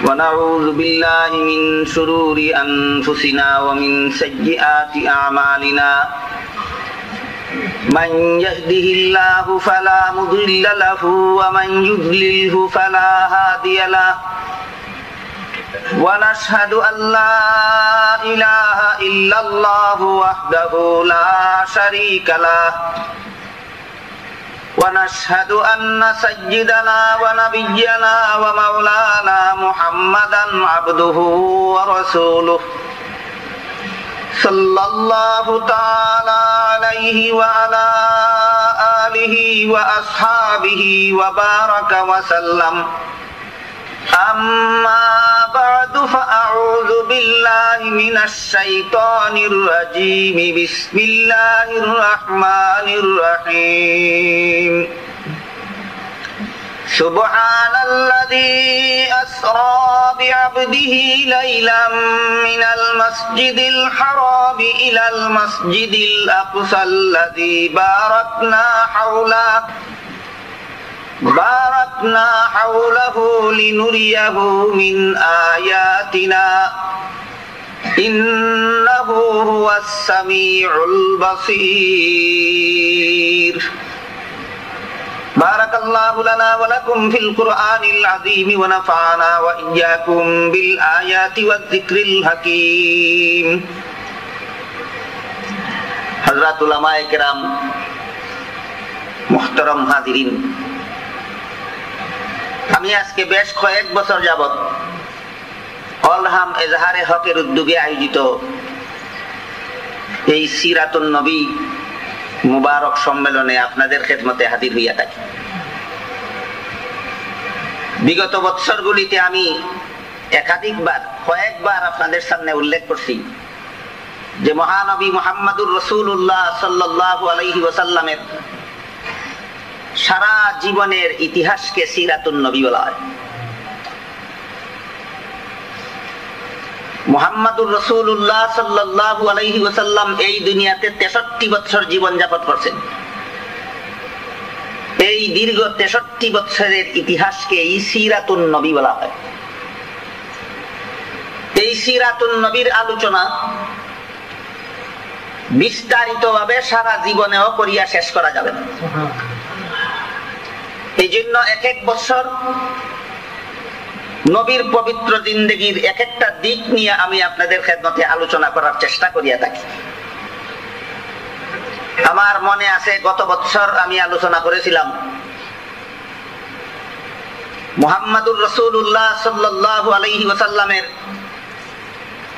ونعوذ بالله من شرور أنفسنا ومن سيئات أعمالنا من يهده الله فلا مضل له ومن يضلله فلا هادي له ونشهد أن لا إله إلا الله وحده لا شريك له ونشهد أن سيدنا ونبينا ومولانا محمدا عبده ورسوله صلى الله تعالى عليه وعلى آله وأصحابه وبارك وسلم أما بعد فأعوذ بالله من الشيطان الرجيم بسم الله الرحمن الرحيم سبحان الذي أسرى بعبده ليلا من المسجد الحرام إلى المسجد الأقصى الذي باركنا حوله لنريه من آياتنا إنه هو السميع البصير بارك الله لنا ولكم في القرآن العظيم ونفعنا وإياكم بالآيات والذكر الحكيم حضرات علماء کرام محترم হাজিরিন, আমি আজকে বেশ কয়েক বছর যাবত অলহাম এজাহারে হকের উদ্যোগে আয়োজিত এই সিরাতুন নবী মুবারক সম্মেলনে আপনাদের খেদমতে হাজির হইয়া থাকি। বিগত বৎসরগুলিতে আমি কয়েকবার আপনাদের সামনে উল্লেখ করছি যে মহানবী মুহাম্মদুর রাসূলুল্লাহ সাল্লাল্লাহু আলাইহি ওয়াসাল্লামের সারা জীবনের ইতিহাসকে সিরাতুন নবী বলা হয়। মুহাম্মদুর রাসূলুল্লাহ সাল্লাল্লাহু আলাইহি ওয়াসাল্লাম এই দুনিয়াতে 63 বছর জীবন যাপন করছেন। এই দীর্ঘ 63 বছরের ইতিহাসকে এই সিরাতুন নবী বলা হয়। এই সিরাতুন নবীর আলোচনা বিস্তারিতভাবে সারা জীবনেও করিয়া শেষ করা যাবে না। এই জন্য এক এক বছর নবীর পবিত্র জিন্দেগীর এক একটা দিক নিয়ে আমি আপনাদের খেদমতে আলোচনা করার চেষ্টা করিয়া থাকি। আমার মনে আছে গত বছর আমি আলোচনা করেছিলাম মুহাম্মদুর রাসূলুল্লাহ সাল্লাল্লাহু আলাইহি ওয়াসাল্লামের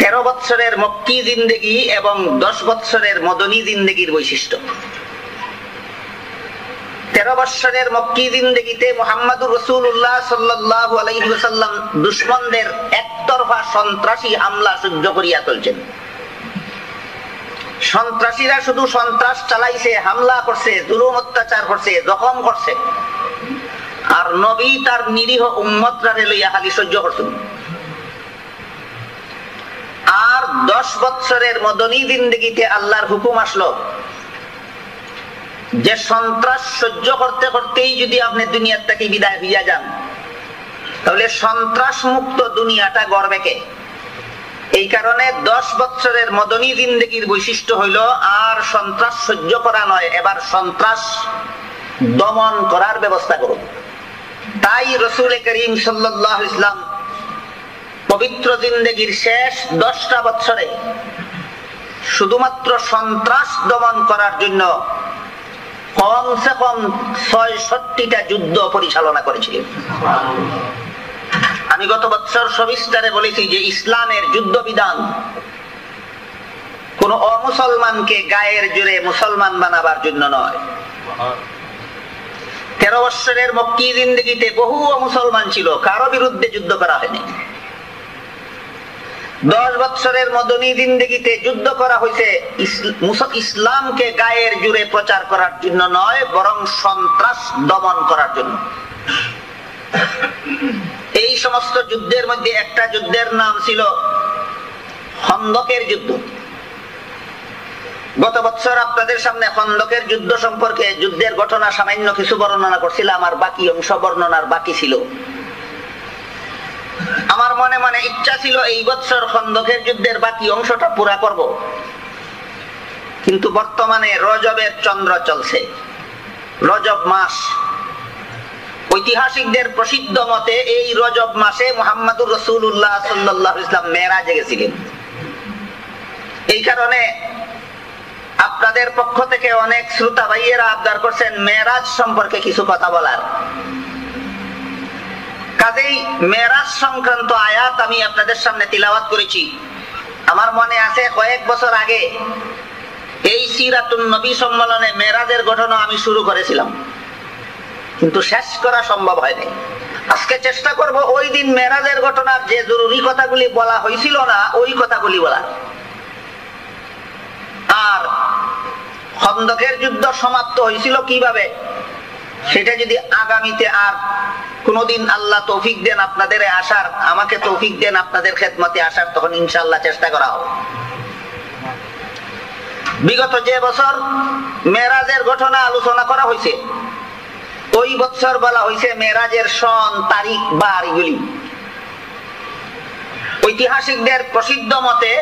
13 বছরের মক্কি জিন্দেগি এবং 10 বছরের মদনী জিন্দেগির বৈশিষ্ট্য। 13 বছরের মক্কি জিন্দেগিতে মুহাম্মদুর রাসূলুল্লাহ সাল্লাল্লাহু আলাইহি ওয়াসাল্লাম দুশমনদের একতরফা সন্ত্রাসী হামলা সহ্য করিয়া চলছেন। সন্ত্রাসীরা শুধু সন্ত্রাস চালাইছে, হামলা করছে, জুলুম অত্যাচার করছে, জখম করছে, আর নবী তার নিরীহ উম্মতরা লইয়া খালি সহ্য করছেন। আর 10 বছরের মদনী জিন্দেগিতে আল্লাহর হুকুম আসলো যে সন্ত্রাস সহ্য করতে করতেই যদি আপনি দুনিয়ার থেকে বিদায় হইয়া যান, তাহলে সন্ত্রাস মুক্ত দুনিয়াটা গড়বে কে? এই কারণে 10 বছরের মদনী জিন্দেগির বৈশিষ্ট্য হইল আর সন্ত্রাস সহ্য করা নয়, এবার সন্ত্রাস দমন করার ব্যবস্থা করুন। তাই রাসূল করিম সাল্লাল্লাহু আলাইহি ওয়াসাল্লাম পবিত্র জিন্দেগির শেষ 10টা বছরে শুধুমাত্র সন্ত্রাস দমন করার জন্য কমসে কম ৬৬টা যুদ্ধ পরিচালনা করেছিলেন। আমি গত বছর সবিস্তারে বলেছি যে ইসলামের যুদ্ধ বিধান কোন অমুসলমানকে গায়ের জোরে মুসলমান বানাবার জন্য নয়। 13 বছরের মক্কি জিন্দেগিতে বহু অমুসলমান ছিল, কারো বিরুদ্ধে যুদ্ধ করা হয়নি। 10 বছরের মদনী জিন্দেগিতে যুদ্ধ করা হয়েছে ইসলামকে গায়ের জুড়ে প্রচার করার জন্য নয়, বরং সন্ত্রাস দমন করার জন্য। এই সমস্ত যুদ্ধের মধ্যে একটা যুদ্ধের নাম ছিল খন্দকের যুদ্ধ। গত বছর আপনাদের সামনে খন্দকের যুদ্ধ সম্পর্কে যুদ্ধের ঘটনা সামান্য কিছু বর্ণনা করছিলাম, আর বাকি অংশ বর্ণনার বাকি ছিল। আমার মনে মনে ইচ্ছা ছিল এই বছর খন্দকের যুদ্ধের বাকি অংশটা পুরা করব, কিন্তু বর্তমানে রজবের চন্দ্র চলছে, রজব মাস। ঐতিহাসিকদের প্রসিদ্ধ মতে এই রজব মাসে মুহাম্মদুর রাসূলুল্লাহ সাল্লাল্লাহু আলাইহি ওয়াসাল্লাম মেরাজে গেছিলেন। এই কারণে আপনাদের পক্ষ থেকে অনেক শ্রোতা ভাইয়েরা আবদার করছেন মেরাজ সম্পর্কে কিছু কথা বলার। কাজেই মেরাজ সংক্রান্ত আয়াত আমি আপনাদের সামনে তিলাওয়াত করেছি। আমার মনে আছে কয়েক বছর আগে এই সিরাতুন নবী সম্মেলনে মেরাজের ঘটনা আমি শুরু করেছিলাম, কিন্তু শেষ করা সম্ভব হয়নি। আজকে চেষ্টা করব ওই দিন মেরাজের ঘটনার যে জরুরি কথাগুলি বলা হয়েছিল না ওই কথাগুলি বলা। আর খন্দকের যুদ্ধ সমাপ্ত হয়েছিল কিভাবে সেটা যদি আগামীতে আর কোনদিন আল্লাহ তৌফিক দেন আপনাদের আসার, আমাকে তৌফিক দেন আপনাদের খেদমতে আসার, তখন ইনশাআল্লাহ চেষ্টা করা হবে। বিগত যে বছর মেরাজের ঘটনা আলোচনা করা হয়েছে ওই বছর বলা হয়েছে মেরাজের সন, তারিখ, বার এগুলি। ঐতিহাসিকদের প্রসিদ্ধ মতে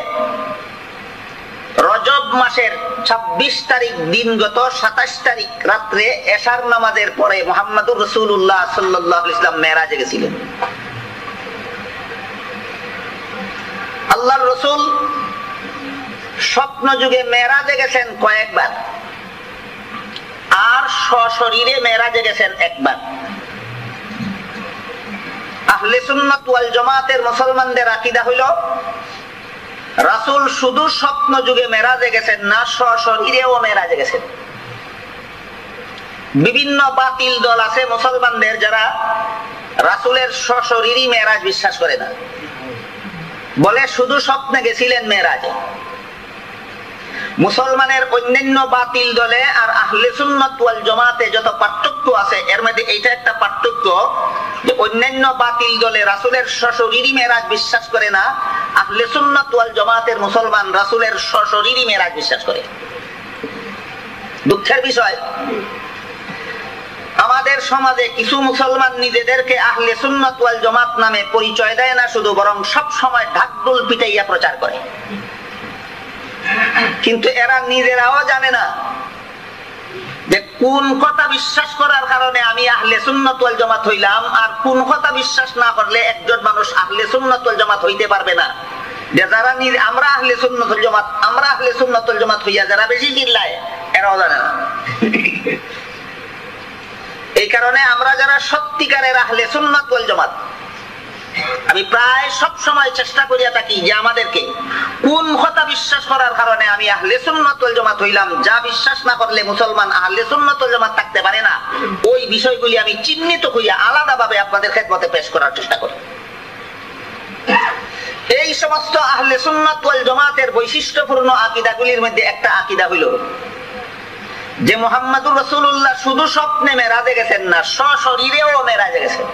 রজব মাসের 26 তারিখ দিনগত 27 তারিখ রাত্রে এশার নামাজের পরে মুহাম্মদুর রাসূলুল্লাহ সাল্লাল্লাহু আলাইহি ওয়াসাল্লাম মেরাজে গেছিলেন। আল্লাহর রাসূল স্বপ্ন যুগে মেরাজে গেছেন কয়েকবার, আর সশরীরে মেরাজে গেছেন একবার। আহলে সুন্নাত ওয়াল জামাতের মুসলমানদের আকীদা হইল রাসূল শুধু স্বপ্ন যুগে মেরাজে গেছেন না, সশরীরেও মেরাজে গেছেন। বিভিন্ন বাতিল দল আছে মুসলমানদের যারা রাসূলের সশরীরই মেরাজ বিশ্বাস করে না, বলে শুধু স্বপ্নে গেছিলেন মেরাজে। মুসলমানের অন্যান্য বাতিল দলে আর আহলে সুন্নাত ওয়াল জামাতে যত পার্থক্য আছে এর মধ্যে এইটা একটা পার্থক্য যে অন্যান্য বাতিল দলে রাসূলের সশরীরী মেরাজ বিশ্বাস করে না, আহলে সুন্নাত ওয়াল জামাতের মুসলমান রাসূলের সশরীরী মেরাজ বিশ্বাস করে। দুঃখের বিষয় আমাদের সমাজে কিছু মুসলমান নিজেদেরকে আহলে সুন্নাত ওয়াল জামাত নামে পরিচয় দেয় না শুধু, বরং সব সময় ঢাকঢোল পিটাইয়া প্রচার করে। কিন্তু এরা নিজেরাও জানে না যে কোন কথা বিশ্বাস করার কারণে আমি আহলে সুন্নাত ওয়াল জামাত হইলাম, আর কোন কথা বিশ্বাস না করলে একজন মানুষ আহলে সুন্নাত ওয়াল জামাত হইতে পারবে না। যে যারা আমরা আহলে সুন্নাত ওয়াল জামাত, আমরা আহলে সুন্নাত ওয়াল জামাত হইয়া যারা বেশি চিল্লায় এরাও জানে না। এই কারণে আমরা যারা সত্যিকারের আহলে সুন্নাত ওয়াল জামাত, আমি প্রায় সব সময় চেষ্টা করিয়া থাকি যে আমাদেরকে কোন কথা বিশ্বাস করার কারণে আমি আহলে সুন্নাত ওয়াল জামাত হইলাম, যা বিশ্বাস না করলে মুসলমান আহলে সুন্নাত ওয়াল জামাত থাকতে পারে না, ওই বিষয়গুলি আমি চিহ্নিত করিয়া আলাদাভাবে আপনাদের খেদমতে পেশ করার চেষ্টা করি। এই সমস্ত আহলে সুন্নাত ওয়াল জামাতের বৈশিষ্ট্যপূর্ণ আকীদাগুলির মধ্যে একটা আকীদা হইল যে মুহাম্মদুর রাসূলুল্লাহ শুধু স্বপ্নে মেরাজে গেছেন না, সশরীরেও মেরাজে গেছেন।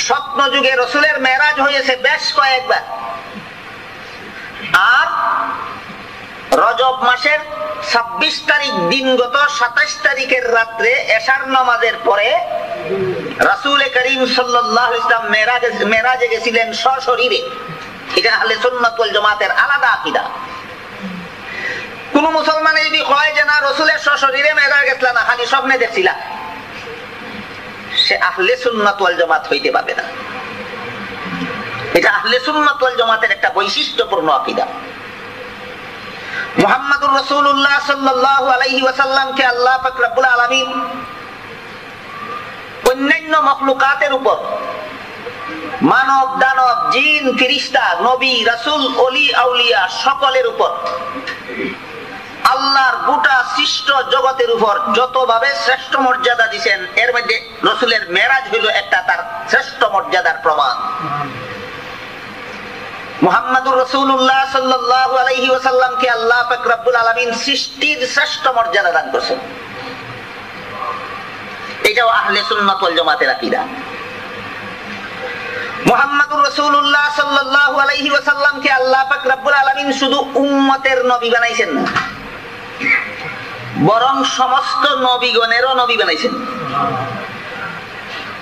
স্বপ্ন যুগে রাসূলের মেরাজ হয়েছে বেশ কয়েকবার, আর রজব মাসের 26 তারিখ দিনগত 27 তারিখের রাত্রে এশার নামাজের পরে রাসূল করিম সাল্লাল্লাহু আলাইহি ওয়াসাল্লাম মেরাজে গেছিলেন সশরীরে। এটা আহলে সুন্নাত ওয়াল জামাতের আলাদা আকীদা। কোন মুসলমান যদি কয় যে না রাসূলের সশরীরে মেরাজ গেছিলেন না, খালি স্বপ্নে দেখছিলা, সে আহলে সুন্নাত ওয়াল জামাত হইতে পারবে না। এটা আহলে সুন্নাত ওয়াল জামাতের একটা বৈশিষ্ট্যপূর্ণ আকীদা। মুহাম্মদুর রাসূলুল্লাহ সাল্লাল্লাহু আলাইহি ওয়াসাল্লামকে আল্লাহ পাক রব্বুল আলামিন অন্যান্য মাখলুকাতের উপর, মানব দানব জিন ফেরেশতা নবী রাসূল ওলি আউলিয়া সকলের উপর, আল্লাহর গোটা সৃষ্ট জগতের উপর যতভাবে শ্রেষ্ঠ মর্যাদা দিয়েছেন, এর মধ্যে রাসূলের মেরাজ হইল একটা তার শ্রেষ্ঠ মর্যাদার প্রমাণ। মুহাম্মদুর রাসূলুল্লাহ সাল্লাল্লাহু আলাইহি ওয়াসাল্লামকে আল্লাহ পাক রব্বুল আলামিন সৃষ্টির শ্রেষ্ঠ মর্যাদা দান করেছেন। এটাও আহলে সুন্নাত ওয়াল জামাতের আকীদা। মুহাম্মাদুর রাসূলুল্লাহ সাল্লাল্লাহু আলাইহি ওয়াসাল্লামকে আল্লাহ পাক রব্বুল আলামিন শুধু উম্মতের নবী বানাইছেন না, বরং সমস্ত নবীগণেরও নবী বানাইছেন।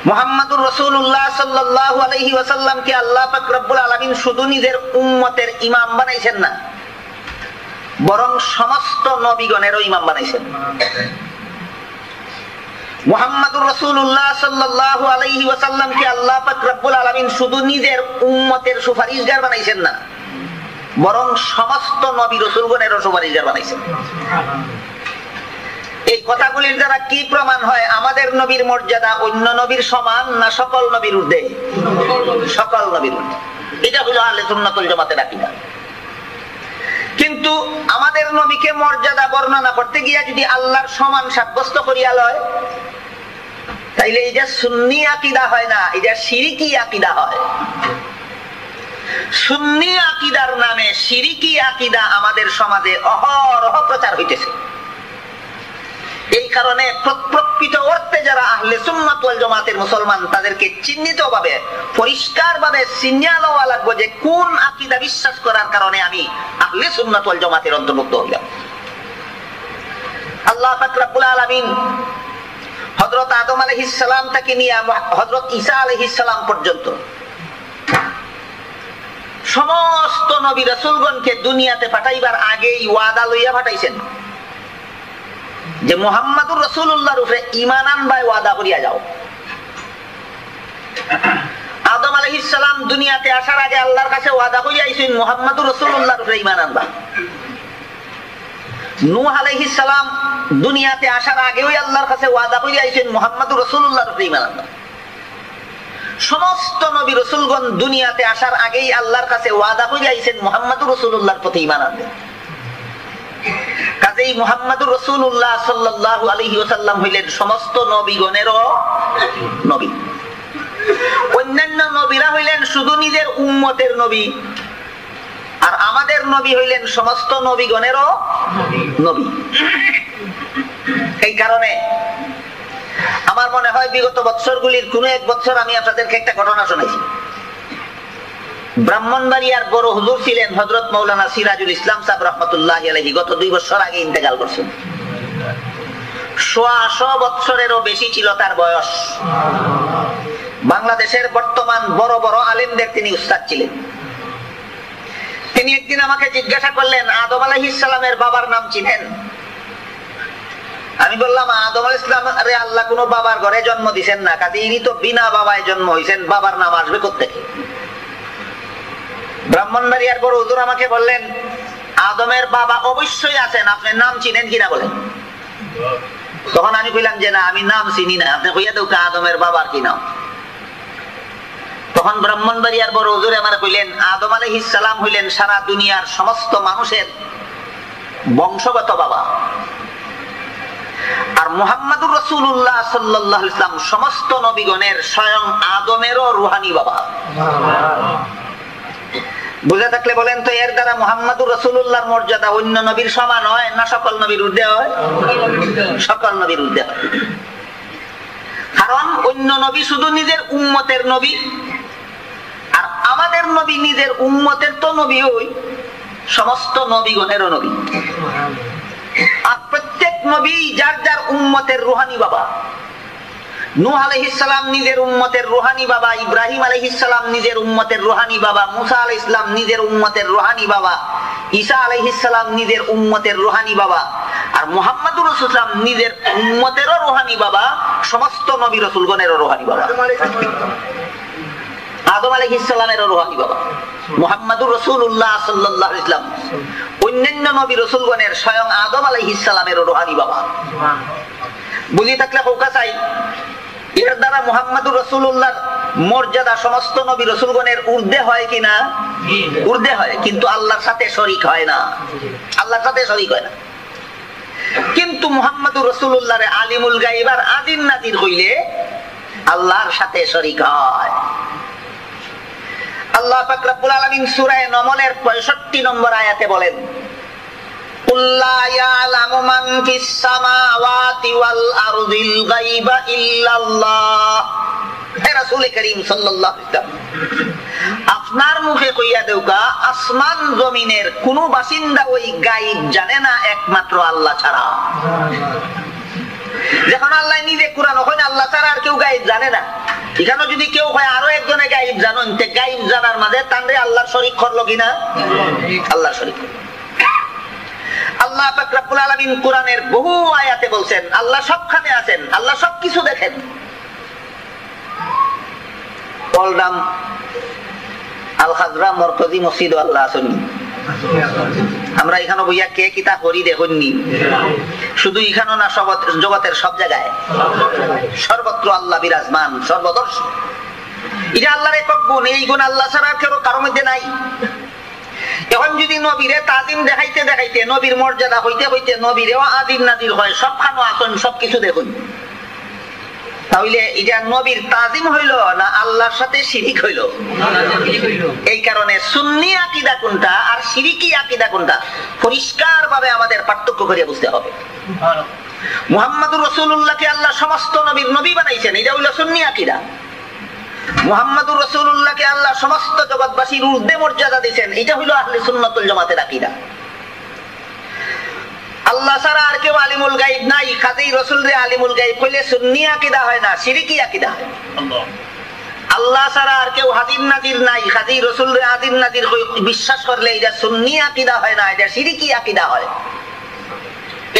মুহাম্মাদুর রাসূলুল্লাহ সাল্লাল্লাহু আলাইহি ওয়াসাল্লামকে আল্লাহ পাক রব্বুল আলামিন শুধু নিজের উম্মতের ইমাম বানাইছেন না, বরং সমস্ত নবীগণেরও ইমাম বানাইছেন। মুহাম্মাদুর রাসূলুল্লাহ সাল্লাল্লাহু আলাইহি ওয়াসাল্লামকে আল্লাহ পাক রব্বুল আলামিন শুধু নিজের উম্মতের সুপারিশগার বানাইছেন না, বরং সমস্ত নবী রাসূলগণেরও সুপারিশগার বানাইছেন। এই কথাগুলির দ্বারা কি প্রমাণ হয়? আমাদের নবীর মর্যাদা অন্য নবীর সমান না সকল নবীর ঊর্ধ্বে? সকল নবীর ঊর্ধ্বে। এটা হলো আহলে সুন্নাত ওয়াল জামাতের আকীদা। কিন্তু আমাদের নবীকে মর্যাদা বর্ণনা করতে গিয়া যদি আল্লাহর সমান সাব্যস্ত করিয়া লয়, তাইলে এটা সুন্নি আকীদা হয় না, এটা শিরকি আকীদা হয়। সুন্নি আকীদার নামে শিরকি আকীদা আমাদের সমাজে অহরহ প্রচার হইতেছে। এই কারণে প্রকৃত অর্থে যারা আহলে সুন্নাত ওয়াল জামাতের মুসলমান, তাদেরকে চিহ্নিতভাবে পরিষ্কারভাবে চিহ্নিয়ে লওয়া লাগবে যে কোন আকীদা বিশ্বাস করার কারণে আমি আহলে সুন্নাত ওয়াল জামাতের অন্তর্ভুক্ত হইলাম। আল্লাহ পাক রব্বুল আলামিন হযরত আদম আলাইহিস সালাম থেকে নিয়ে হযরত ঈসা আলাইহিস সালাম পর্যন্ত সমস্ত নবী রাসূলগণকে দুনিয়াতে পাঠাইবার আগেই ওয়াদা লইয়া পাঠাইছেন যে মুহাম্মাদুর রাসূলুল্লাহর উপরে ঈমান আনবাই ওয়াদা করিয়া যাও। আদম আলাইহিস সালাম দুনিয়াতে আসার আগে আল্লাহর কাছে ওয়াদা করিয়া আইছেন মুহাম্মাদুর রাসূলুল্লাহর উপরে ঈমান আনবা। নূহ আলাইহিস সালাম দুনিয়াতে আসার আগেই আল্লাহর কাছে ওয়াদা করিয়া আইছেন মুহাম্মাদুর রাসূলুল্লাহর উপরে ঈমান আনবা। সমস্ত নবী রাসূলগণ দুনিয়াতে আসার আগেই আল্লাহর কাছে ওয়াদা করিয়া আইছেন মুহাম্মাদুর রাসূলুল্লাহর প্রতি ঈমান আনবে। কাজেই মুহাম্মাদুর রাসূলুল্লাহ সাল্লাল্লাহু আলাইহি ওয়াসাল্লাম হইলেন সমস্ত নবীগণেরও নবী। অন্যান্য নবীরা হইলেন শুধু নিজের উম্মতের নবী, আর আমাদের নবী হইলেন সমস্ত নবীগণেরও নবী। এই কারণে আমার মনে হয় বিগত বছরগুলির কোন এক বছর আমি আপনাদেরকে একটা ঘটনা শুনেছি। ব্রাহ্মণবাড়িয়ার বড় হুজুর ছিলেন হযরত মাওলানা সিরাজুল ইসলাম সাহেব রাহমাতুল্লাহি আলাইহি, গত 2 বছর আগে ইন্তেকাল করছেন। 100 বছরেরও বেশি ছিল তার বয়স। বাংলাদেশের বর্তমান বড় বড় আলেমদের তিনি উস্তাদ ছিলেন। তিনি একদিন আমাকে জিজ্ঞাসা করলেন, আদম আলাইহিস সালামের বাবার নাম চিনেন? আমি বললাম, আদম আলাইহিস সালাম আরে আল্লাহ কোন বাবার ঘরে জন্ম দিবেন না, কাজে ইনি তো বিনা বাবায় জন্ম হইছেন, বাবার নাম আসবে কোত্থেকে? ব্রাহ্মণবাড়িয়ার বড় হুজুর আমাকে বললেন, আদমের বাবা অবশ্যই আছেন, আপনি নাম চিনেন কিনা বলেন। তখন আমি কইলাম যে না, আমি নাম চিনি না, আপনি কইয়া দাও আদমের বাবার কি নাম। তখন ব্রাহ্মণবাড়িয়ার বড় হুজুর আমার কইলেন, আদম আলাইহিস সালাম হইলেন সারা দুনিয়ার সমস্ত মানুষের বংশগত বাবা, আর মুহাম্মাদুর রাসূলুল্লাহ সাল্লাল্লাহু আলাইহি ওয়াসাল্লাম সমস্ত নবীগণের স্বয়ং আদমেরও রূহানি বাবা। বুঝে থাকলে বলেন তো, এর দ্বারা মুহাম্মাদুর রাসূলুল্লাহর মর্যাদা অন্য নবীর সমান হয় না সকল নবীর ঊর্ধ্বে হয়? সকল নবীর ঊর্ধ্বে হয়। কারণ অন্য নবী শুধু নিজের উম্মতের নবী, আর আমাদের নবী নিজের উম্মতের তো নবী, ওই সমস্ত নবীগণেরও নবী। আর প্রত্যেক নবী যার যার উম্মতের রূহানি বাবা। নূহ আলাইহিস সালাম নিজের উম্মতের রূহানি বাবা, ইব্রাহিম আলাইহিস সালাম নিজের উম্মতের রূহানি বাবা, মুসা আলাইহিস সালাম নিজের উম্মতের রূহানি বাবা, ঈসা আলাইহিস সালাম নিজের উম্মতের রূহানি বাবা, আর মুহাম্মাদুর রাসূলুল্লাহ নিজের উম্মতেরও রূহানি বাবা, সমস্ত নবী রাসূলগণেরও রূহানি বাবা। আদম আলাইহিস সালামেরও রূহানি বাবা, মুহাম্মাদুর রাসূলুল্লাহ সাল্লাল্লাহু আলাইহি ওয়াসাল্লাম অন্যান্য নবী রাসূলগণের স্বয়ং আদম আলাইহিস সালামেরও রূহানি বাবা। বুঝি থাকলে হোকা চাই, এর দ্বারা মুহাম্মাদুর রাসূলুল্লাহর মর্যাদা সমস্ত নবী রাসূলগণের ঊর্ধ্বে হয় কিনা? ঊর্ধ্বে হয়, কিন্তু আল্লাহর সাথে শরীক হয় না। আল্লাহর সাথে শরীক হয় না। কিন্তু মুহাম্মাদুর রাসূলুল্লাহর আলিমুল গায়ব আর আযীম নাযীর হইলে আল্লাহর সাথে শরীক হয়। আল্লাহ পাক রব্বুল আলামিন সূরা নমলের 65 নম্বর আয়াতে বলেন, কুল্লা ইয়ালামু মান ফিস সামাওয়াতি ওয়াল আরদিল গায়বা ইল্লাল্লাহ। হে রাসূল করিম সাল্লাল্লাহু আলাইহি ওয়াসাল্লাম, আপনার মুখে কইয়া দেউকা আসমান জমিনের কোন বাসিন্দা ওই গায়েব জানে না একমাত্র আল্লাহ ছাড়া। যখন আল্লাহ নিজে কোরআন হয় আল্লাহ ছাড়া আর কেউ গায়েব জানে না, এখানে যদি কেউ হয় আরো একজনে গায়েব জানেন, তে গায়েব জানার মাঝে তানরে আল্লাহর শরীক করলো কিনা? আল্লাহর শরীক। আল্লাহ পাক রব্বুল আলামিন কোরআনের বহু আয়াতে বলছেন আল্লাহ সবখানে আছেন, আল্লাহ সবকিছু দেখেন। অলরাম আল খাজরা মরকজি মসজিদ আল্লাহ আছেন। আমরা এখানে বইয়া কে কিতা করি দেখুননি, শুধু এখানে না জগতের সব জায়গায় সর্বত্র আল্লাহ বিরাজমান, সর্বদর্শী। এটা আল্লাহর একক গুণ, এই গুণ আল্লাহ ছাড়া কেউ কারোর মধ্যে নাই। এখন যদি নবীরে তাজিম দেখাইতে দেখাইতে নবীর মর্যাদা হইতে হইতে নবীরেও আদিম নাজির হয়, সবখানে আসন সবকিছু দেখুন, তাহলে এটা নবীর তাজিম হইল না আল্লাহর সাথে শিরিক হইল? এই কারণে সুন্নি আকীদা কোনটা আর শিরিকি আকীদা কোনটা পরিষ্কার ভাবে আমাদের পার্থক্য করে বুঝতে হবে। মুহাম্মদুর রাসূলুল্লাহকে আল্লাহ সমস্ত নবীর নবী বানাইছেন, এটা হইল সুন্নি আকীদা। মুহাম্মদুর রাসূলুল্লাহকে আল্লাহ সমস্ত জগৎবাসীর ঊর্ধ্বে মর্যাদা দিয়েছেন, এটা হইল আহলে সুন্নাত ওয়াল জামাতের আকীদা। আল্লাহ ছাড়া আর কেউ আলিমুল গায়ব নাই, কাজেই রাসূলরে আলিমুল গায়ব কইলে সুন্নি আকীদা হয় না, শিরকি আকীদা হয়। আল্লাহ ছাড়া আর কেউ হাজির নাজির নাই, কাজেই রাসূলরে হাজির নাজির বিশ্বাস করলে এটা সুন্নি আকীদা হয় না, এটা শিরকি আকীদা হয়।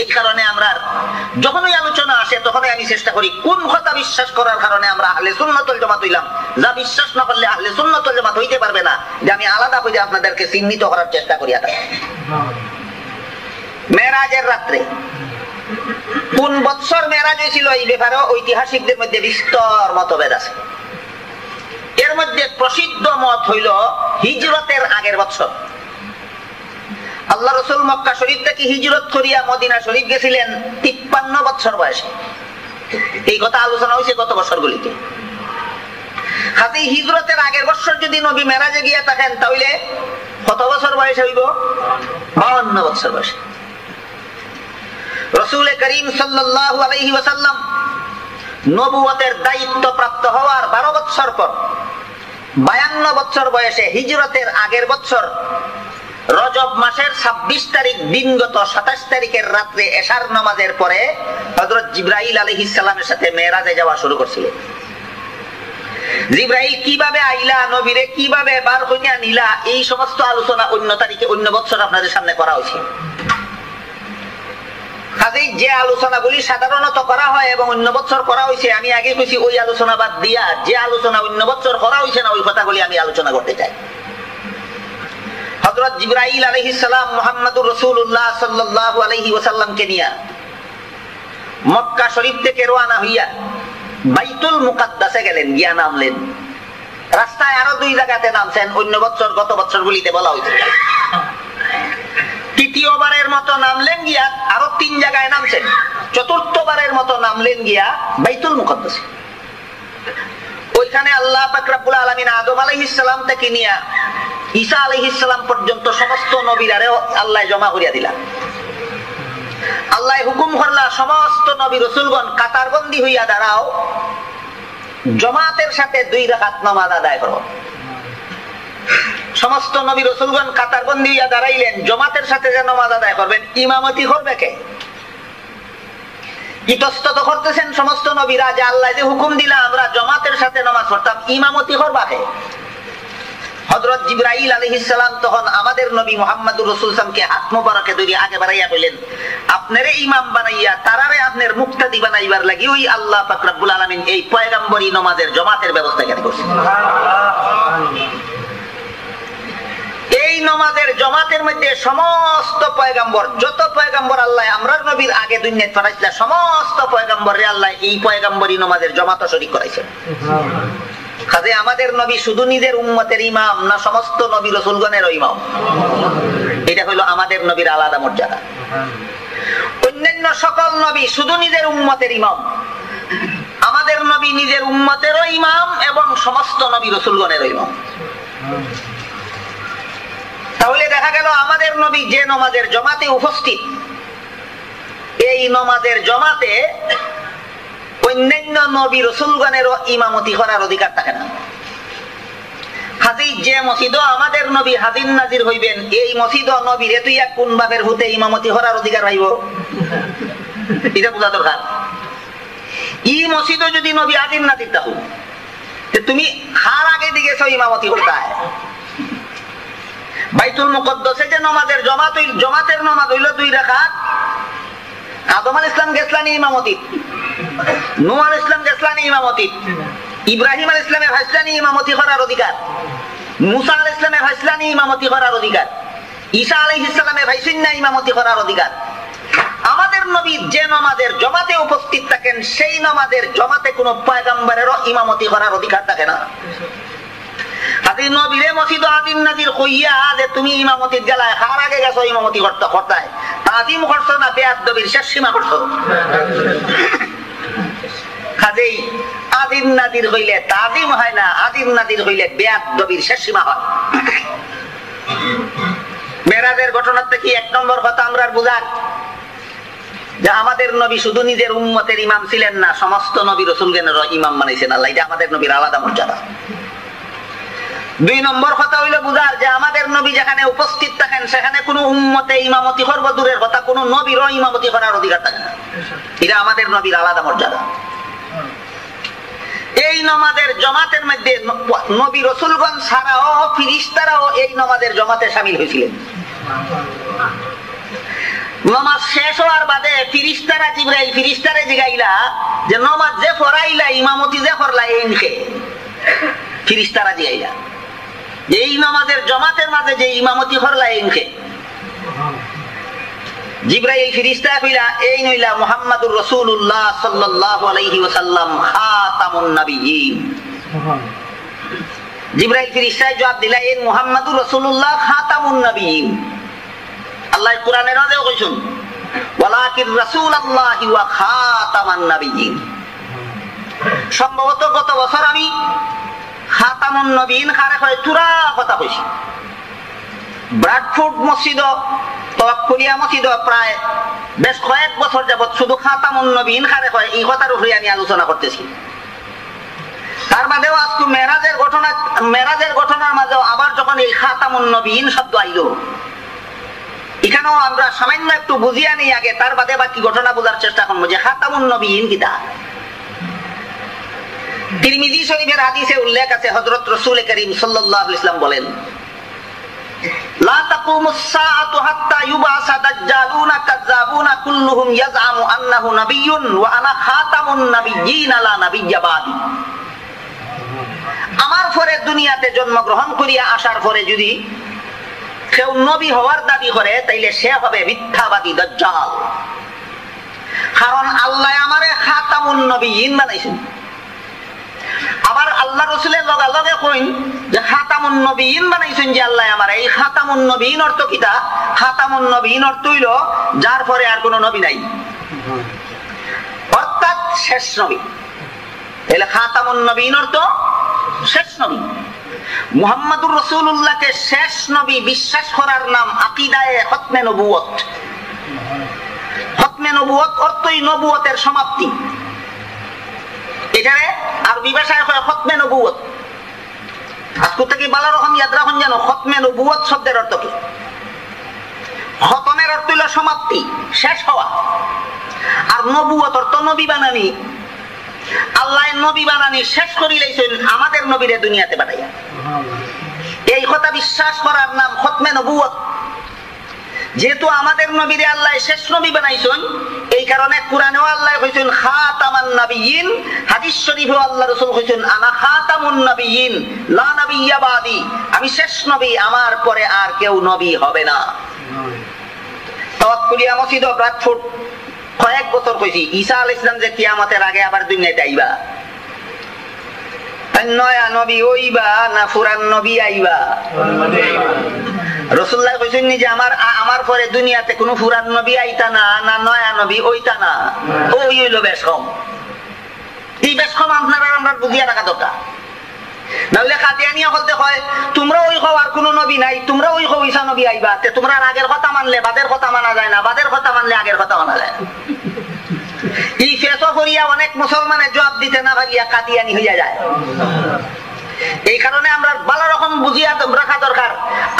এই কারণে আমরা যখনই আলোচনা আসে তখনই আমি চেষ্টা করি কোন কথা বিশ্বাস করার কারণে আমরা আহলে সুন্নাত ওয়াল জামাত হইলাম, যা বিশ্বাস না করলে আহলে সুন্নাত ওয়াল জামাত হইতে পারবে না, যে আমি আলাদা করে আপনাদেরকে চিহ্নিত করার চেষ্টা করি। মেরাজের রাত্রে কোন বৎসর মেরাজ হয়েছিল এই ব্যাপারে ঐতিহাসিকদের মধ্যে বিস্তর মতভেদ আছে। এর মধ্যে প্রসিদ্ধ মত হইল হিজরতের আগের বৎসর। আল্লাহ রাসূল মক্কা শরীফ থেকে হিজরত করিয়া মদিনা শরীফ গেছিলেন 53 বছর বয়সে। এই কথা আলোচনা হয়েছে গত বছরগুলিতে। হাতে হিজরতের আগের বছর যদি নবী মেরাজে গিয়া থাকেন তাহলে কত বছর বয়সে হইব? 52 বছর বয়সে। রাসূল করিম সাল্লাল্লাহু আলাইহি ওয়াসাল্লাম নবুয়তের দায়িত্ব প্রাপ্ত হওয়ার 12 বছর পর 52 বছর বয়সে হিজরতের আগের বছর রজব মাসের 26 তারিখ দিনগত 27 তারিখের রাত্রে এশার নামাজের পরে হযরত জিবরাইল আলাইহিস সালামের সাথে মেরাজে যাওয়া শুরু করছিলেন। জিবরাইল কিভাবে আইলা, নবীরে কিভাবে বার কইরা নিলা, এই সমস্ত আলোচনা অন্য তারিখে অন্য বছর আপনাদের সামনে করা হয়েছে। কাজেই যে আলোচনাগুলি সাধারণত করা হয় এবং অন্য বছর করা হয়েছে, আমি আগে কইছি ওই আলোচনা বাদ দিয়া যে আলোচনা অন্য বছর করা হয়েছে না ওই কথাগুলি আমি আলোচনা করতে চাই। হযরত জিবরাইল আলাইহিস সালাম মুহাম্মদুর রাসূলুল্লাহ সাল্লাল্লাহু আলাইহি ওয়াসাল্লামকে নিয়ে মক্কা শরীফ থেকে রওনা হইয়া বাইতুল মুকাদ্দাসে গেলেন, গিয়া নামলেন। রাস্তায় আরো 2 জায়গাতে নামছেন, অন্য বছর গত বছরগুলিতে বলা হয়েছে। তৃতীয়বারের মতো নামলেন গিয়া আরো 3 জায়গায় নামছেন, চতুর্থবারের মতো নামলেন গিয়া বাইতুল মুকাদ্দাসে। ওইখানে আল্লাহ পাক রব্বুল আলামিন আদম আলাইহিস সালাম থেকে নিয়া ঈসা আলাইহিস সালাম পর্যন্ত সমস্ত নবীরারে আল্লাহ জমা করিয়া দিলা। আল্লাহ হুকুম করলা সমস্ত নবী রাসূলগণ কাতারবন্দি হইয়া দাঁড়াও, জামাতের সাথে 2 রাকাত নামাজ আদায় করো। সমস্ত নবী রাসূলগণ কাতারবন্দি হইয়া দাঁড়াইলেন, জামাতের সাথে যে নামাজ আদায় করবেন ইমামতি করবে কে? ইতস্তত করতেছেন সমস্ত নবীরা যে আল্লাহ যে হুকুম দিলা আমরা জামাতের সাথে নামাজ পড়তাম, ইমামতি করবা কে? হযরত জিবরাইল আলাইহিস সালাম তখন আমাদের নবী মুহাম্মদুর রাসূল সাল্লামকে হাত মোবারকে ধরে আগে বাড়াইয়া বললেন, আপনারে ইমাম বানাইয়া তারারে আপনার মুক্তাদি বানাইবার লাগি ওই আল্লাহ পাক রব্বুল আলামিন এই পয়গম্বরী নামাজের জামাতের ব্যবস্থা করে করেছেন। এই নামাজের জামাতের মধ্যে সমস্ত পয়গম্বর, যত পয়গম্বর আল্লাহ আমরার নবীর আগে দুনিয়াতে পাঠাইছিল সমস্ত পয়গম্বরে আল্লাহ এই পয়গম্বরী নামাজের জামাত শরীক করাইছেন। কাজে আমাদের নবী শুধু নিজের উম্মতের ইমাম না সমস্ত নবী রাসূলগণের ইমাম? এটা হলো আমাদের নবীর আলাদা মর্যাদা। অন্যান্য সকল নবী শুধু নিজের উম্মতের ইমাম, আমাদের নবী নিজের উম্মতেরও ইমাম এবং সমস্ত নবী রাসূলগণের ইমাম। তাহলে দেখা গেল আমাদের নবী যে নামাজের জামাতে উপস্থিত, এই নামাজের জামাতে অন্যান্য নবী রাসূলগণেরও ইমামতি করার অধিকার থাকে না। হাজি যে মসজিদও আমাদের নবী হাজির নাজির হইবেন, এই মসজিদ নবীর তুই এক কোন বাপের হুতে ইমামতি করার অধিকার পাইব? এটা বোঝা দরকার। ই মসজিদও যদি নবী হাজির নাজির থাকো, তুমি হার আগে দিকে ইমামতি করতে হয়। বাইতুল মুকদ্দাসে যে নামাজের জমাতের নামাজ হইল 2 রাকাত, আদম আলাইহিস সালাম গেছলানি ইমামতি, নূহ আলাইহিস সালাম গেছলানি ইমামতি, ইব্রাহিম আলাইহিস সালামের হাসলানি ইমামতি করার অধিকার, মুসা আলাইহিস সালামের হাসলানি ইমামতি করার অধিকার, ঈসা আলাইহিস সালামের হাসিনা ইমামতি করার অধিকার। আমাদের নবী যে নামাজের জমাতে উপস্থিত থাকেন, সেই নামাজের জমাতে কোনো পয়গম্বরেরও ইমামতি করার অধিকার থাকে না। হাজির নবীরে মসজিদ আদিন নাজির কইয়া যে তুমি ইমামতির গেলায় হার আগে গেছো ইমামতি করতে করতায়, তাজিম করছো না বেয়াদবির শেষ সীমা করছো? কাজেই আদিন নাজির হইলে তাজিম হয় না, আদিন নাজির হইলে বেয়াদবির শেষ সীমা হয়। মেরাজের ঘটনার থেকে 1 নম্বর কথা আমরা বুঝার যে আমাদের নবী শুধু নিজের উম্মতের ইমাম ছিলেন না, সমস্ত নবী রাসূলগণের ইমাম বানাইছেন আল্লাহ। এটা আমাদের নবীর আলাদা মর্যাদা। 2 নম্বর কথা হইলো বুঝার যে আমাদের নবী যেখানে উপস্থিত থাকেন সেখানে কোনো উম্মতে ইমামতি করব দূরের কথা, কোনো নবীরও ইমামতি করার অধিকার থাকে না। এটা আমাদের নবীর আলাদা মর্যাদা। এই নামাজের জমাতের মধ্যে নবী রাসূলগণ ছাড়াও ফেরেশতারাও এই নামাজের জমাতে শামিল হয়েছিলেন। নামাজ শেষ হওয়ার বাদে ফেরেশতারা জিবরাইল ফেরেশতারে জিগাইলা যে নামাজ যে পড়াইলা ইমামতি যে করলা এইনকে, ফেরেশতারা জিগাইলা যে এই নামাজের জমাতের মাঝে যে ইমামতি করলা এইনকে। জিবরাইল ফেরেশতা কইলা এই নইলা মুহাম্মাদুর রাসূলুল্লাহ সাল্লাল্লাহু আলাইহি ওয়াসাল্লাম খাতামুন নবিয়্যিন। জিবরাইল ফেরেশতা জবাব দিলা এই মুহাম্মাদুর রাসূলুল্লাহ খাতামুন নবিয়্যিন। আল্লাহ কোরআনের মধ্যে কইছেন ওয়ালাকিন রাসূলুল্লাহি ওয়া খাতামান নবিয়্যিন। সম্ভবত গত বছর আমি খাতামুন নবিয়্যিন খারে হয় তুরা কথা কইছি। ব্রাডফোর্ড মসজিদ তওয়াক্কুলিয়া মসজিদ প্রায় বেশ কয়েক বছর যাবত শুধু খাতামুন নবিয়্যিন খারে হয় এই কথার উপরে আমি আলোচনা করতেছি। তার বাদেও আজকে মেরাজের ঘটনার মাঝেও আবার যখন এই খাতামুন নবিয়্যিন শব্দ আইলো, এখানেও আমরা সামান্য একটু বুঝিয়া নেই আগে, তার বাদে বাকি ঘটনা বোঝার চেষ্টা করবো যে খাতামুন নবিয়্যিন কিতা। তিরমিজি শরীফের হাদিসে উল্লেখ আছে, হযরত রাসূল করিম সাল্লাল্লাহু আলাইহি ওয়াসাল্লাম বলেন লা তাকুমুস সাআতু হাত্তা ইউবাসা দাজ্জালুনা কাযাবুনা কুল্লুহুম ইয়াজআমু আন্নাহু নাবিয়্যুন ওয়া আনা খাতামুন নাবিয়্যিন লা নাবিয়্যা বাদি। আমার পরে দুনিয়াতে জন্মগ্রহণ করিয়া আসার পরে যদি কেউ নবী হওয়ার দাবি করে তাইলে সে হবে মিথ্যাবাদী দাজ্জাল। কারণ আল্লাহ আমারে খাতামুন নবিয়্যিন বানাইছেন। আবার আল্লাহ রাসূলের লগে লগে কইন যে খাতামুন নবিয়্যিন বানাইছেন যে আল্লাহ আমারে। এই খাতামুন নবিয়্যিন অর্থ কিটা? খাতামুন নবিয়্যিন অর্থ হইল যার পরে আর কোনো নবী নাই, অর্থাৎ শেষ নবী। তাহলে খাতামুন নবিয়্যিন অর্থ শেষ নবী। মুহাম্মাদুর রাসূলুল্লাহকে শেষ নবী বিশ্বাস করার নাম আকীদায়ে খতমে নবুয়ত। খতমে নবুয়ত অর্থই নবুয়তের সমাপ্তি। এখানে আরবি ভাষায় হয় খতমে নবুয়ত। আজকে থেকে ভালো রকম ইয়াদ রাখুন যেন খতমে নবুয়ত শব্দের অর্থ কি। খতমের অর্থ হইল সমাপ্তি, শেষ হওয়া। আর নবুয়ত অর্থ নবী বানানি। আল্লাহ নবী বানানি শেষ করিলেছেন আমাদের নবীরে দুনিয়াতে পাঠাইয়া। এই কথা বিশ্বাস করার নাম খতমে নবুয়ত। যেহেতু আমাদের নবীরে আল্লাহ শেষ নবী বানাইছেন, এই কারণে কোরআনেও আল্লাহ কইছেন খাতামান নবিয়্যিন, হাদিস শরীফেও আল্লাহ রাসূল কইছেন আনা খাতামুন নবিয়্যিন লা নাবিয়্যা বাদি। আমি শেষ নবী, আমার পরে আর কেউ নবী হবে না। তাওয়াক্কুলিয়া মসজিদ ব্রাডফোর্ড কয়েক বছর কইছি ঈসা আলাইহিস সালাম যে কিয়ামতের আগে আবার দুনিয়াতে আইবা, নয়া নবী হইবা না পুরান নবী আইবা? রাসূলুল্লাহ কইছেন যে আমার পরে দুনিয়াতে কোনো পুরান নবী আইতা না, না নয়া নবী ওইতা না। ওই হইল বেশ কম। এই বেশ কম আপনারা আমরা বুঝিয়া রাখা দরকার। নাহলে কাদিয়ানিয়া বলতে হয় তোমরা ওই হওয়ার কোনো নবী নাই, তোমরা ওই হও ঈসা নবী আইবা। তোমরা আগের কথা মানলে বাদের কথা মানা যায় না, বাদের কথা মানলে আগের কথা মানা যায়। এই ফেসো করিয়া অনেক মুসলমানের জবাব দিতে না পারিয়া কাদিয়ানি হইয়া যায়। এই কারণে আমরা ভালো রকম বুঝিয়া রাখা দরকার।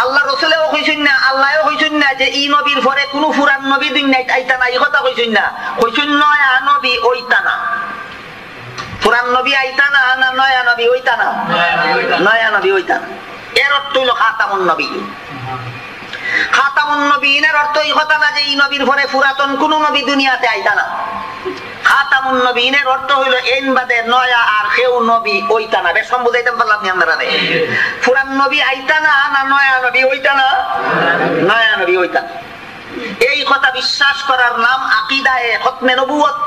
আল্লাহ রসুলেও কইছেন না, আল্লাহও কইছেন না যে ই নবীর পরে কোনো ফুরান নবী দুনিয়ায় আইতা না, এই কথা কইছেন না। কইছেন নয়া নবী ওইতা না, পুরান নবী আইতা না, না নয়া নবী ওইতা না, নয়া নবী ওইতা না। এর অর্থ হইল খাতামুন নবী। খাতামুন নবীনের অর্থ এই কথা না যে এই নবীর পরে পুরাতন কোন নবী দুনিয়াতে আইতা না। খাতামুন নবীনের অর্থ হইল এন বাদে নয়া আর কেউ নবী ওইতা না। বেশ বুঝাইতে পারলাম নি আমরা? পুরান নবী আইতা না, না নয়া নবী ওইতা না, নয়া নবী ওইতা না। এই কথা বিশ্বাস করার নাম আকীদায়ে খতমে নবুয়ত।